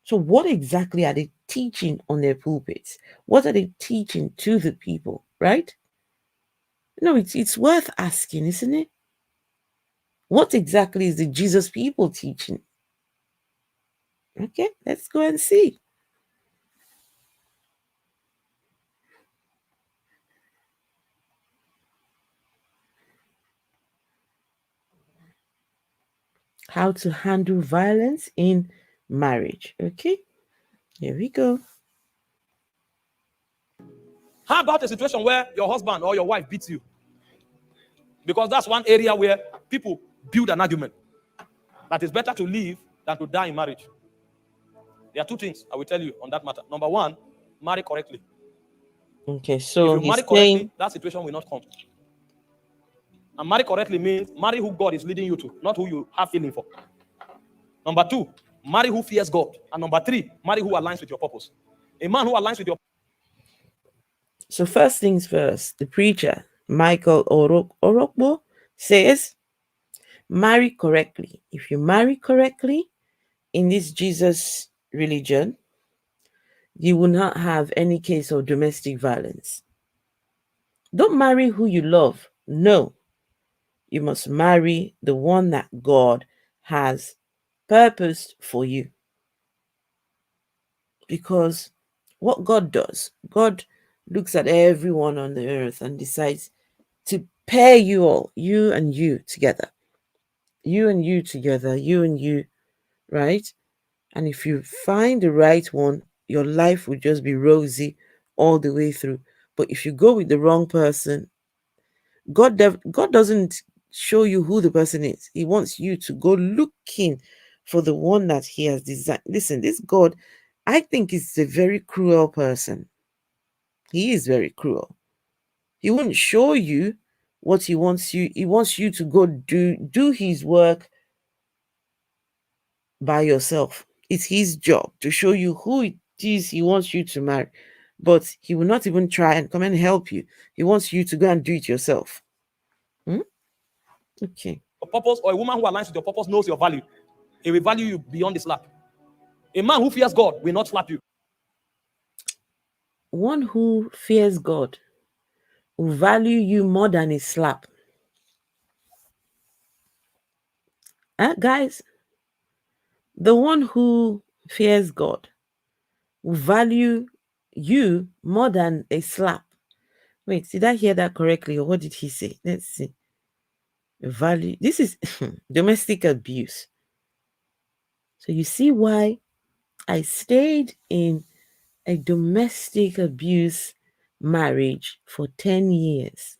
So what exactly are they teaching on their pulpits? What are they teaching to the people, right? No, it's worth asking, isn't it? What exactly is the Jesus people teaching? Okay, let's go and see. How to handle violence in marriage. Okay, here we go. How about a situation where your husband or your wife beats you? Because that's one area where people build an argument that it's better to live than to die in marriage. There are two things I will tell you on that matter. Number one, marry correctly. Okay, so if you marry correctly, that situation will not come. And marry correctly means marry who God is leading you to, not who you have feeling for. Number two, marry who fears God. And number three, marry who aligns with your purpose. A man who aligns with your... So first things first, the preacher, Michael Orokbo, says, marry correctly. If you marry correctly in this Jesus religion, you will not have any case of domestic violence. Don't marry who you love. No. You must marry the one that God has purposed for you. Because what God does, God looks at everyone on the earth and decides to pair you all, you and you together. You and you together, you and you, right? And if you find the right one, your life will just be rosy all the way through. But if you go with the wrong person, God doesn't show you who the person is. He wants you to go looking for the one that he has designed. Listen, this God, I think, is a very cruel person. He is very cruel. He won't show you what he wants you. He wants you to go do his work by yourself. It's his job to show you who it is he wants you to marry. But he will not even try and come and help you. He wants you to go and do it yourself. Okay. Your purpose, or a woman who aligns with your purpose knows your value. He will value you beyond the slap. A man who fears God will not slap you. One who fears God will value you more than a slap. Guys, the one who fears God will value you more than a slap. Wait, did I hear that correctly, or what did he say? Let's see. Value. This is domestic abuse. So you see why I stayed in a domestic abuse marriage for 10 years.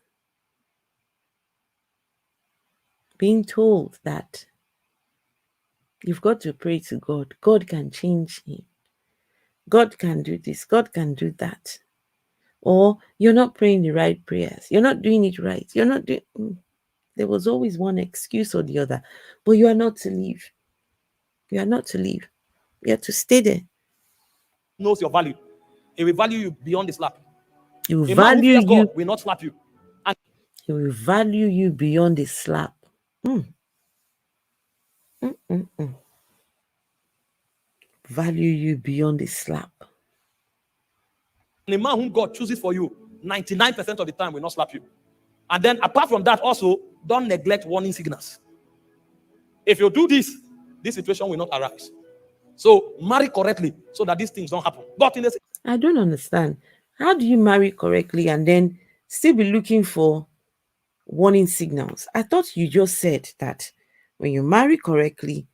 Being told that you've got to pray to God. God can change him. God can do this. God can do that. Or you're not praying the right prayers. You're not doing it right. You're not doing... There was always one excuse or the other. But you are not to leave. You are not to leave. You are to stay there. Knows your value. He will value you beyond the slap. He will A man who value fears you. God will not slap you. And He will value you beyond the slap. Value you beyond the slap. a man whom God chooses for you, 99% of the time will not slap you. And then apart from that, also, don't neglect warning signals. If you do this situation will not arise. So marry correctly so that these things don't happen. But in the I don't understand. How do you marry correctly and then still be looking for warning signals? I thought you just said that when you marry correctly,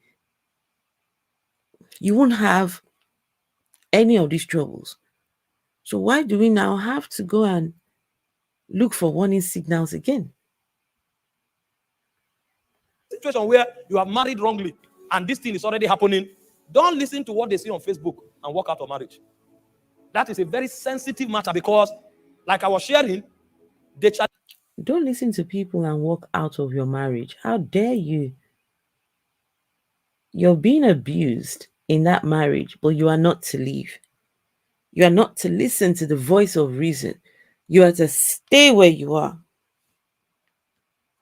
you won't have any of these troubles. So why do we now have to go and look for warning signals again? situation where you have married wrongly and this thing is already happening, don't listen to what they say on Facebook and walk out of marriage. That is a very sensitive matter because, like I was sharing, don't listen to people and walk out of your marriage. How dare you? You're being abused in that marriage, but you are not to leave. You are not to listen to the voice of reason. You are to stay where you are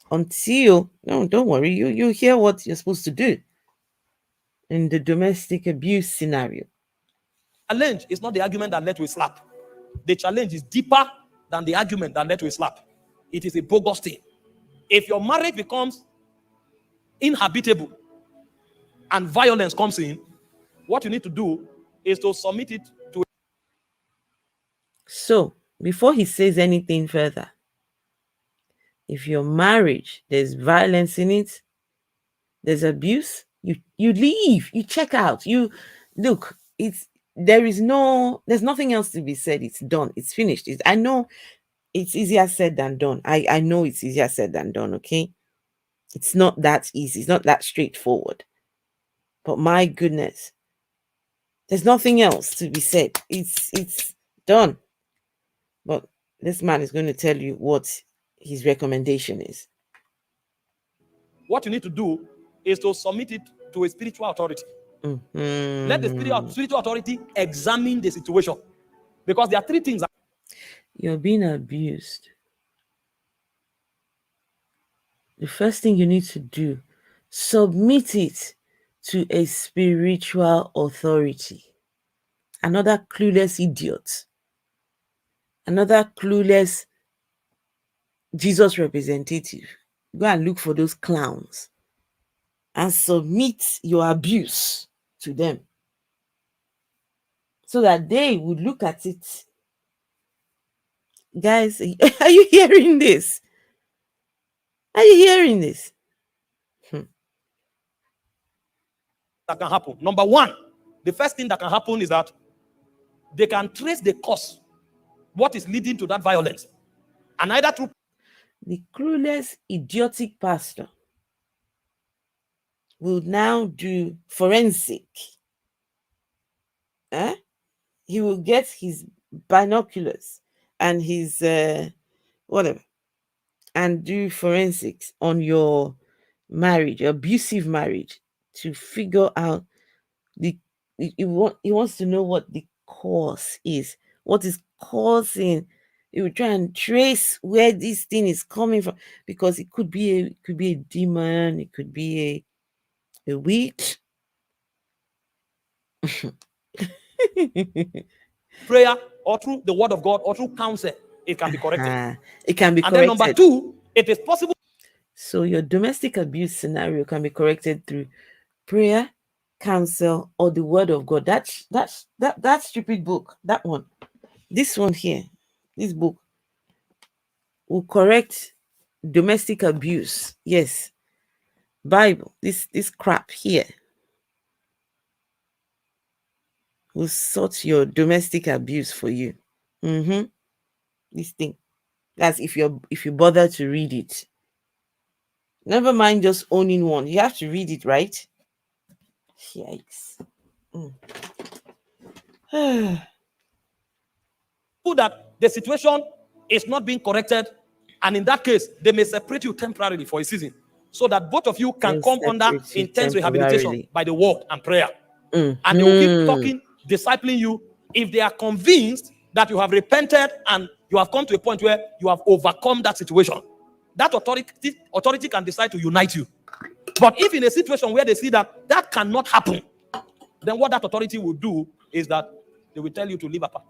until, no, don't worry, you hear what you're supposed to do in the domestic abuse scenario. Challenge is not the argument that led to a slap. The challenge is deeper than the argument that led to a slap. It is a bogus thing. If your marriage becomes inhabitable and violence comes in, what you need to do is to submit it to. So, before he says anything further, if your marriage, there's violence in it, there's abuse, you leave, you check out, you look, there's nothing else to be said. It's done, it's finished. I know it's easier said than done. I know it's easier said than done, okay? It's not that easy, it's not that straightforward. But my goodness, there's nothing else to be said. It's done. But this man is going to tell you what his recommendation is. What you need to do is to submit it to a spiritual authority. Let the spiritual authority examine the situation. Because there are three things. You're being abused. The first thing you need to do, submit it to a spiritual authority. Another clueless idiot. Another clueless Jesus representative. Go and look for those clowns and submit your abuse to them so that they would look at it. Guys, are you hearing this? Are you hearing this? That can happen. Number one, the first thing that can happen is that they can trace the cause, what is leading to that violence. And either through the clueless, idiotic pastor will now do forensic. He will get his binoculars and his whatever and do forensics on your marriage, your abusive marriage, to figure out he wants to know what the cause is, what is causing. He will try and trace where this thing is coming from, because it could be a demon, it could be a witch. prayer or through the word of God or through counsel, it can be corrected. It can be corrected. And then number two, it is possible. So your domestic abuse scenario can be corrected through prayer, counsel, or the word of God. That stupid book, that one, this one here, this book will correct domestic abuse. Yes, Bible, this crap here will sort your domestic abuse for you. This thing, that's if you bother to read it. Never mind just owning one, you have to read it, right? Yikes. That the situation is not being corrected And in that case, they may separate you temporarily for a season so that both of you can They'll come under separate you intense rehabilitation temporarily. by the word and prayer. And they will keep talking, discipling you. If they are convinced that you have repented and you have come to a point where you have overcome that situation, that authority can decide to unite you. But if in a situation where they see that that cannot happen, then what that authority will do is that they will tell you to live apart.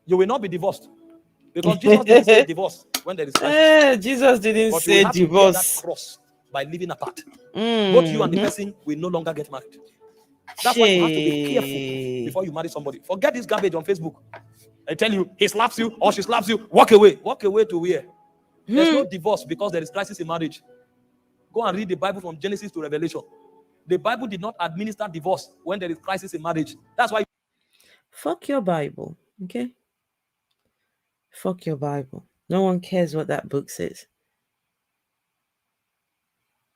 You will not be divorced, because Jesus didn't say divorce when there is crisis. Jesus didn't But you say will have to bear that divorce. cross by living apart. Both you and the person will no longer get married. That's why you have to be careful before you marry somebody. Forget this garbage on Facebook. I tell you, he slaps you or she slaps you, walk away. Walk away to where? There's no divorce because there is crisis in marriage. Go and read the Bible from Genesis to Revelation. The Bible did not administer divorce when there is crisis in marriage. That's why. Fuck your Bible, okay? Fuck your Bible. No one cares what that book says.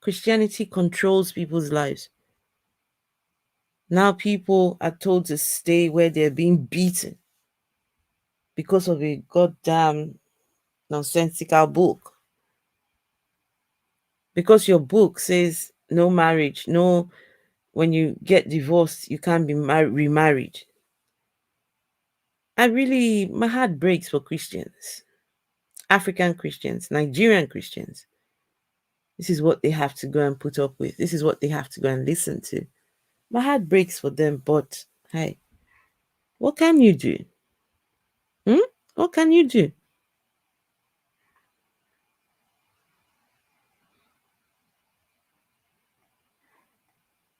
Christianity controls people's lives. Now people are told to stay where they're being beaten because of a goddamn nonsensical book. Because your book says no marriage, no, when you get divorced, you can't be remarried. My heart breaks for Christians, African Christians, Nigerian Christians. This is what they have to go and put up with. This is what they have to go and listen to. My heart breaks for them, but hey, what can you do? What can you do?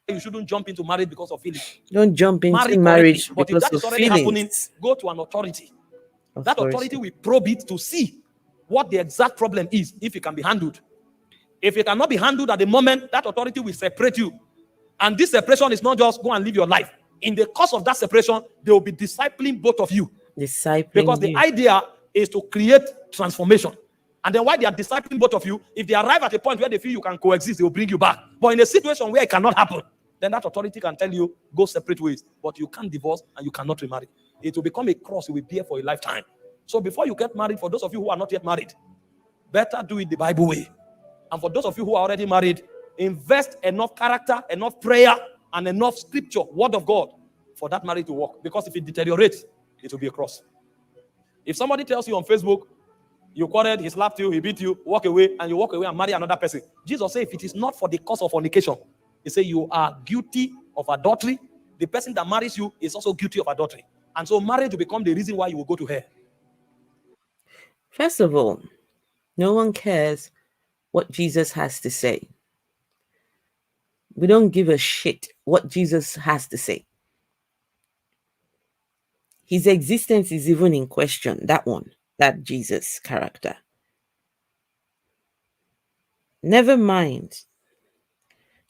You shouldn't jump into marriage because of feelings. Don't jump into Marry marriage correctly. But if because that of is already feelings. happening, go to an authority. That authority will probe it to see what the exact problem is, if it can be handled. If it cannot be handled at the moment, that authority will separate you. And this separation is not just go and live your life. In the course of that separation, they will be discipling both of you. Because the idea is to create transformation. And then while they are discipling both of you, if they arrive at a point where they feel you can coexist, they will bring you back. But in a situation where it cannot happen, then that authority can tell you, go separate ways. But you can't divorce and you cannot remarry. It will become a cross you will bear for a lifetime. So before you get married, for those of you who are not yet married, better do it the Bible way. And for those of you who are already married, invest enough character, enough prayer, and enough scripture, word of God, for that marriage to work. Because if it deteriorates, it will be a cross. If somebody tells you on Facebook, you quarreled, he slapped you, he beat you, walk away, and you walk away and marry another person, Jesus said, if it is not for the cause of fornication, he said, you are guilty of adultery. The person that marries you is also guilty of adultery. And so marriage will become the reason why you will go to hell. First of all, no one cares what Jesus has to say. We don't give a shit what Jesus has to say. His existence is even in question, that Jesus character. Never mind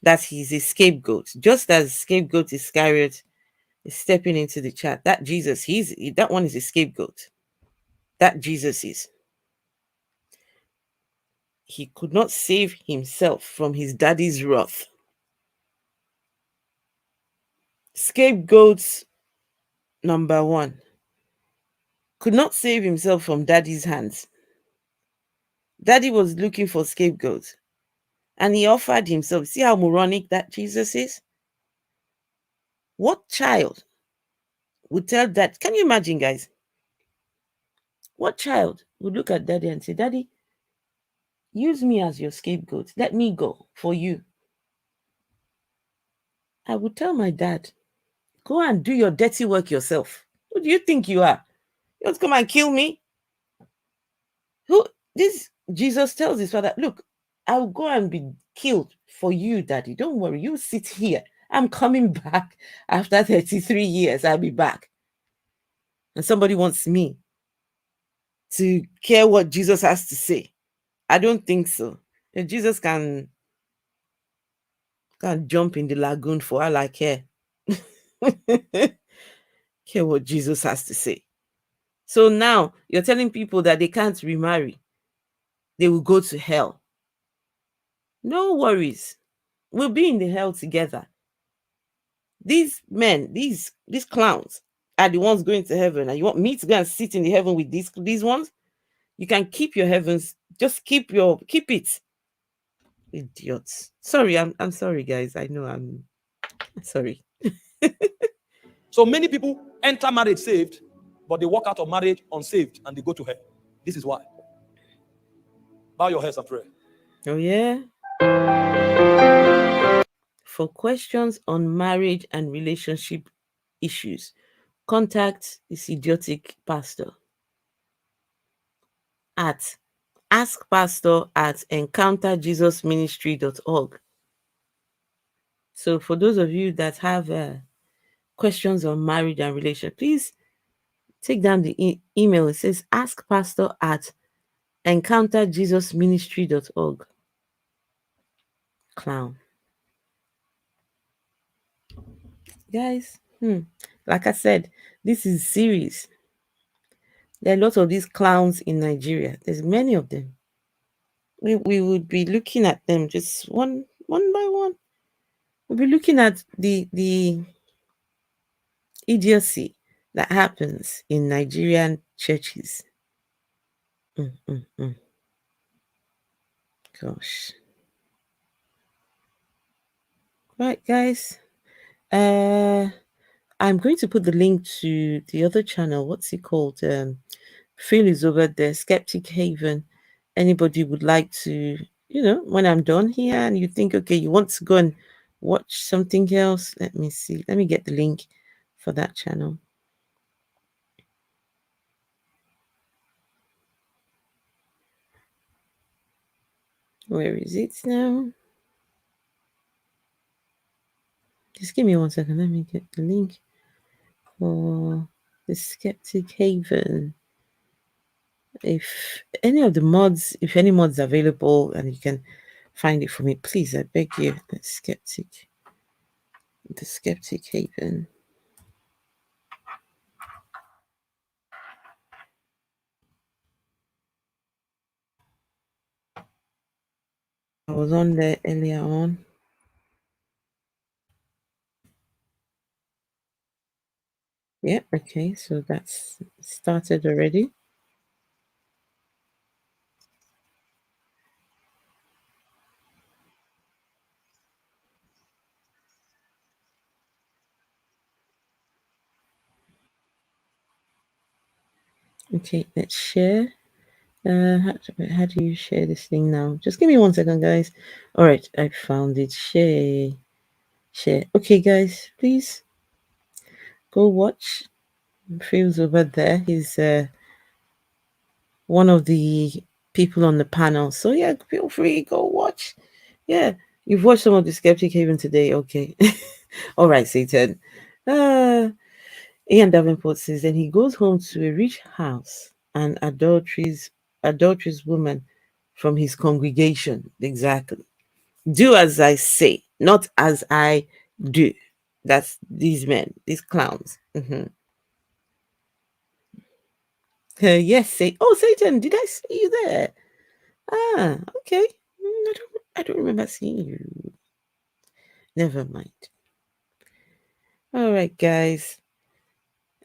that he's a scapegoat. Just as scapegoat Iscariot is stepping into the chat, that Jesus, that one is a scapegoat. That Jesus is. He could not save himself from his daddy's wrath. Scapegoats number one could not save himself from daddy's hands. Daddy was looking for scapegoats and he offered himself. See how moronic that Jesus is? What child would tell that? Can you imagine, guys? What child would look at daddy and say, Daddy, use me as your scapegoat. Let me go for you. I would tell my dad, go and do your dirty work yourself. Who do you think you are? You want to come and kill me? This Jesus tells his father, look, I'll go and be killed for you, Daddy. Don't worry. You sit here. I'm coming back after 33 years. I'll be back. And somebody wants me to care what Jesus has to say. I don't think so. If Jesus can jump in the lagoon for all I care. Care what Jesus has to say. So now you're telling people that they can't remarry. They will go to hell. No worries. We'll be in the hell together. These men, these clowns are the ones going to heaven. And you want me to go and sit in the heaven with these ones? You can keep your heavens. Just keep it. Idiots. Sorry, I'm sorry, guys. I know I'm sorry. So many people enter marriage saved, but they walk out of marriage unsaved and they go to hell. This is why. Bow your heads and pray. Oh yeah. For questions on marriage and relationship issues, contact this idiotic pastor at askpastor@encounterjesusministry.org. So for those of you that have questions on marriage and relationship, please take down the email. It says askpastor@encounterjesusministry.org. Clown. Guys, like I said, this is serious. There are lots of these clowns in Nigeria. There's many of them. We would be looking at them just one by one. We'll be looking at the idiocy that happens in Nigerian churches. Gosh. Right, guys. I'm going to put the link to the other channel. What's it called? Phil is over there, Skeptic Haven. Anybody would like to, when I'm done here and you think, okay, you want to go and watch something else, let me see. Let me get the link for that channel. Where is it now? Just give me 1 second. Let me get the link for the Skeptic Haven. If any mods available and you can find it for me, please, I beg you. The Skeptic Haven. I was on there earlier on. Yeah, okay, so that's started already. Okay, let's share. How do you share this thing now? Just give me 1 second, guys. All right, I found it. Share. Okay, guys, please go watch. Phil's over there. He's one of the people on the panel. So yeah, feel free, go watch. Yeah, you've watched some of the Skeptic Haven today. Okay. All right, Satan. Ian Davenport says, then he goes home to a rich house and adulterous woman from his congregation. Exactly. Do as I say, not as I do. That's these men, these clowns. Yes, Satan, did I see you there? Ah, okay. I don't remember seeing you. Never mind. All right, guys.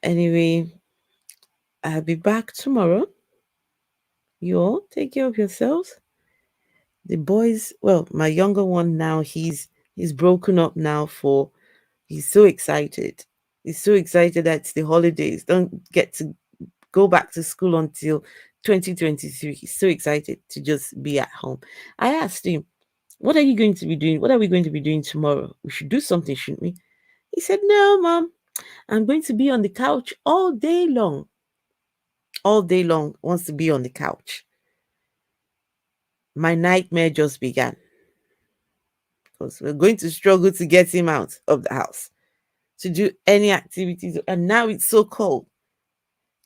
Anyway, I'll be back tomorrow. You all take care of yourselves. The boys, well, my younger one now, he's broken up now he's so excited. He's so excited that it's the holidays. Don't get to go back to school until 2023. He's so excited to just be at home. I asked him, what are you going to be doing? What are we going to be doing tomorrow? We should do something, shouldn't we? He said, no, Mom, I'm going to be on the couch all day long. All day long, wants to be on the couch. My nightmare just began. Because we're going to struggle to get him out of the house to do any activities. And now it's so cold.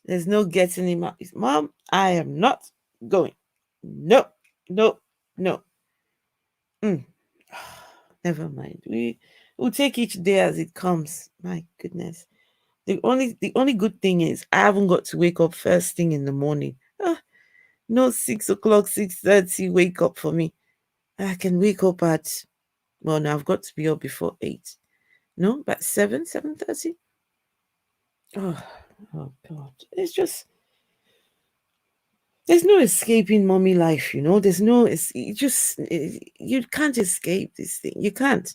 There's no getting him out. Mom, I am not going. No. Never mind. We'll take each day as it comes. My goodness. The only good thing is I haven't got to wake up first thing in the morning. No 6 o'clock, 6:30 wake up for me. I can wake up at, well, now I've got to be up before 8. No, but 7:30. Oh God. It's just, There's no escaping mommy life, There's no, you can't escape this thing. You can't.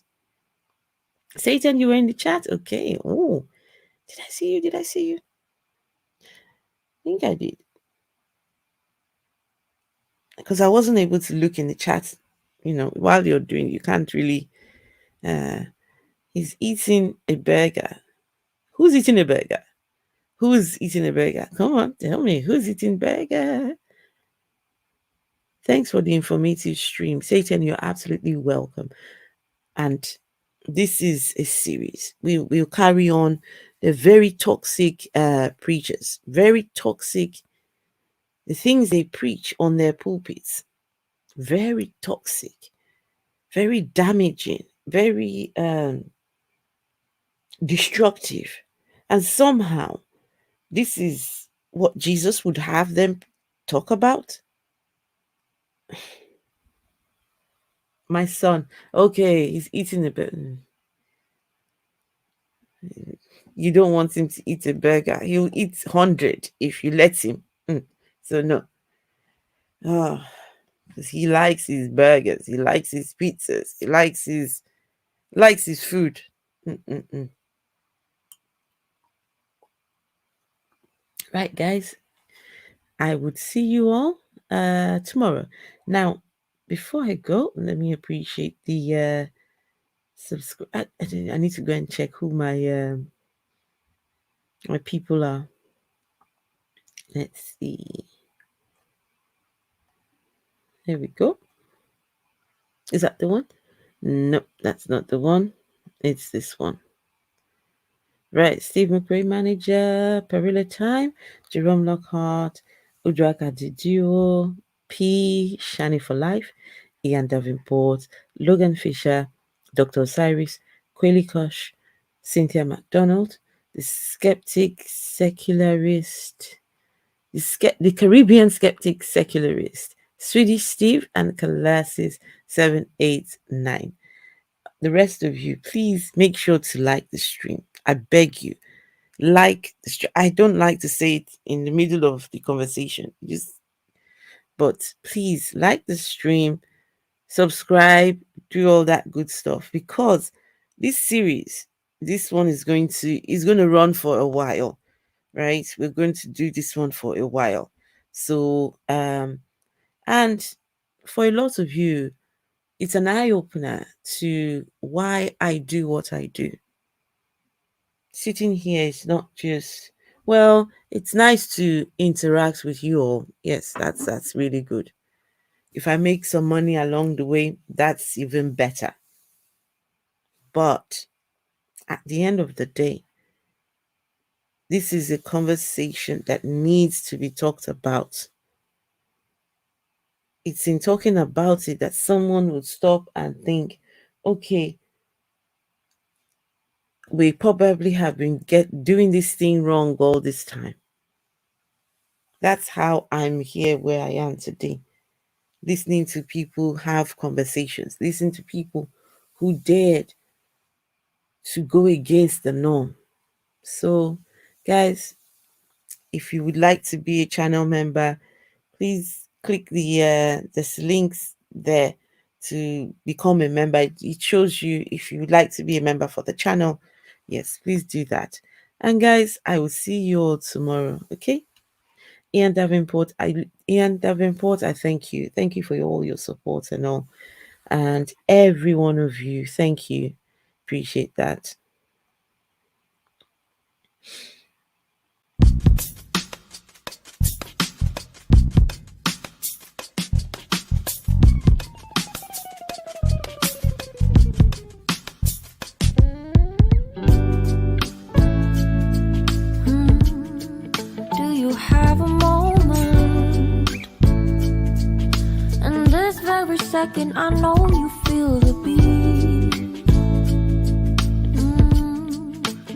Satan, you were in the chat? Okay. Oh, did I see you? I think I did. Because I wasn't able to look in the chat, while you're doing, you can't really. He's eating a burger. Who's eating a burger? Who's eating a burger? Come on, tell me, who's eating burger? Thanks for the informative stream. Satan, you're absolutely welcome. And this is a series. We'll carry on. The very toxic preachers, very toxic. The things they preach on their pulpits, very toxic, very damaging, very destructive. And somehow, this is what Jesus would have them talk about. My son, okay, he's eating a bit. You don't want him to eat a burger. He'll eat 100 if you let him. So no. Oh, because he likes his burgers. He likes his pizzas. He likes his food. Right, guys. I would see you all tomorrow. Now, before I go, let me appreciate the subscribe. I need to go and check who my my people are. Let's see. There we go. Is that the one? Nope, that's not the one. It's this one. Right, Steve McRae Manager, Perilla Time, Jerome Lockhart, Udraka Didio, P. Shani for Life, Ian Davenport, Logan Fisher, Dr. Osiris, Quayle Kosh, Cynthia MacDonald, the Skeptic Secularist, the Caribbean Skeptic Secularist, Swedish Steve, and Colossus 789. The rest of you, please make sure to like the stream. I beg you, like the stream. I don't like to say it in the middle of the conversation, but please like the stream, subscribe, do all that good stuff, because this series, this one is going to run for a while, right? We're going to do this one for a while. So, and for a lot of you, it's an eye-opener to why I do what I do. Sitting here is not just, well, it's nice to interact with you all. Yes, that's really good. If I make some money along the way, that's even better. But at the end of the day, this is a conversation that needs to be talked about. It's in talking about it that someone would stop and think, okay, we probably have been doing this thing wrong all this time. That's how I'm here where I am today. Listening to people have conversations, listening to people who dared to go against the norm. So, guys, if you would like to be a channel member, please click the links there to become a member. It shows you if you would like to be a member for the channel. Yes, please do that. And guys, I will see you all tomorrow. Okay. Ian Davenport, I thank you. Thank you for all your support and all. And every one of you, thank you. Appreciate that. Second, I know you feel the beat.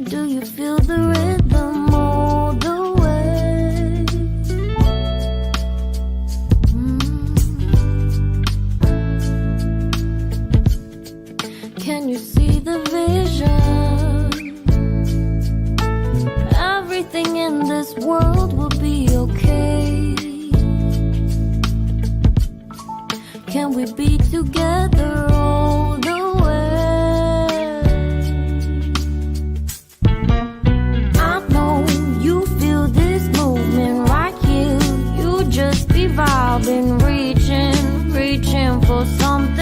Do you feel the rhythm all the way? Can you see the vision? Everything in this world will be okay. be together all the way. I know you feel this movement right here. You just be vibing, reaching for something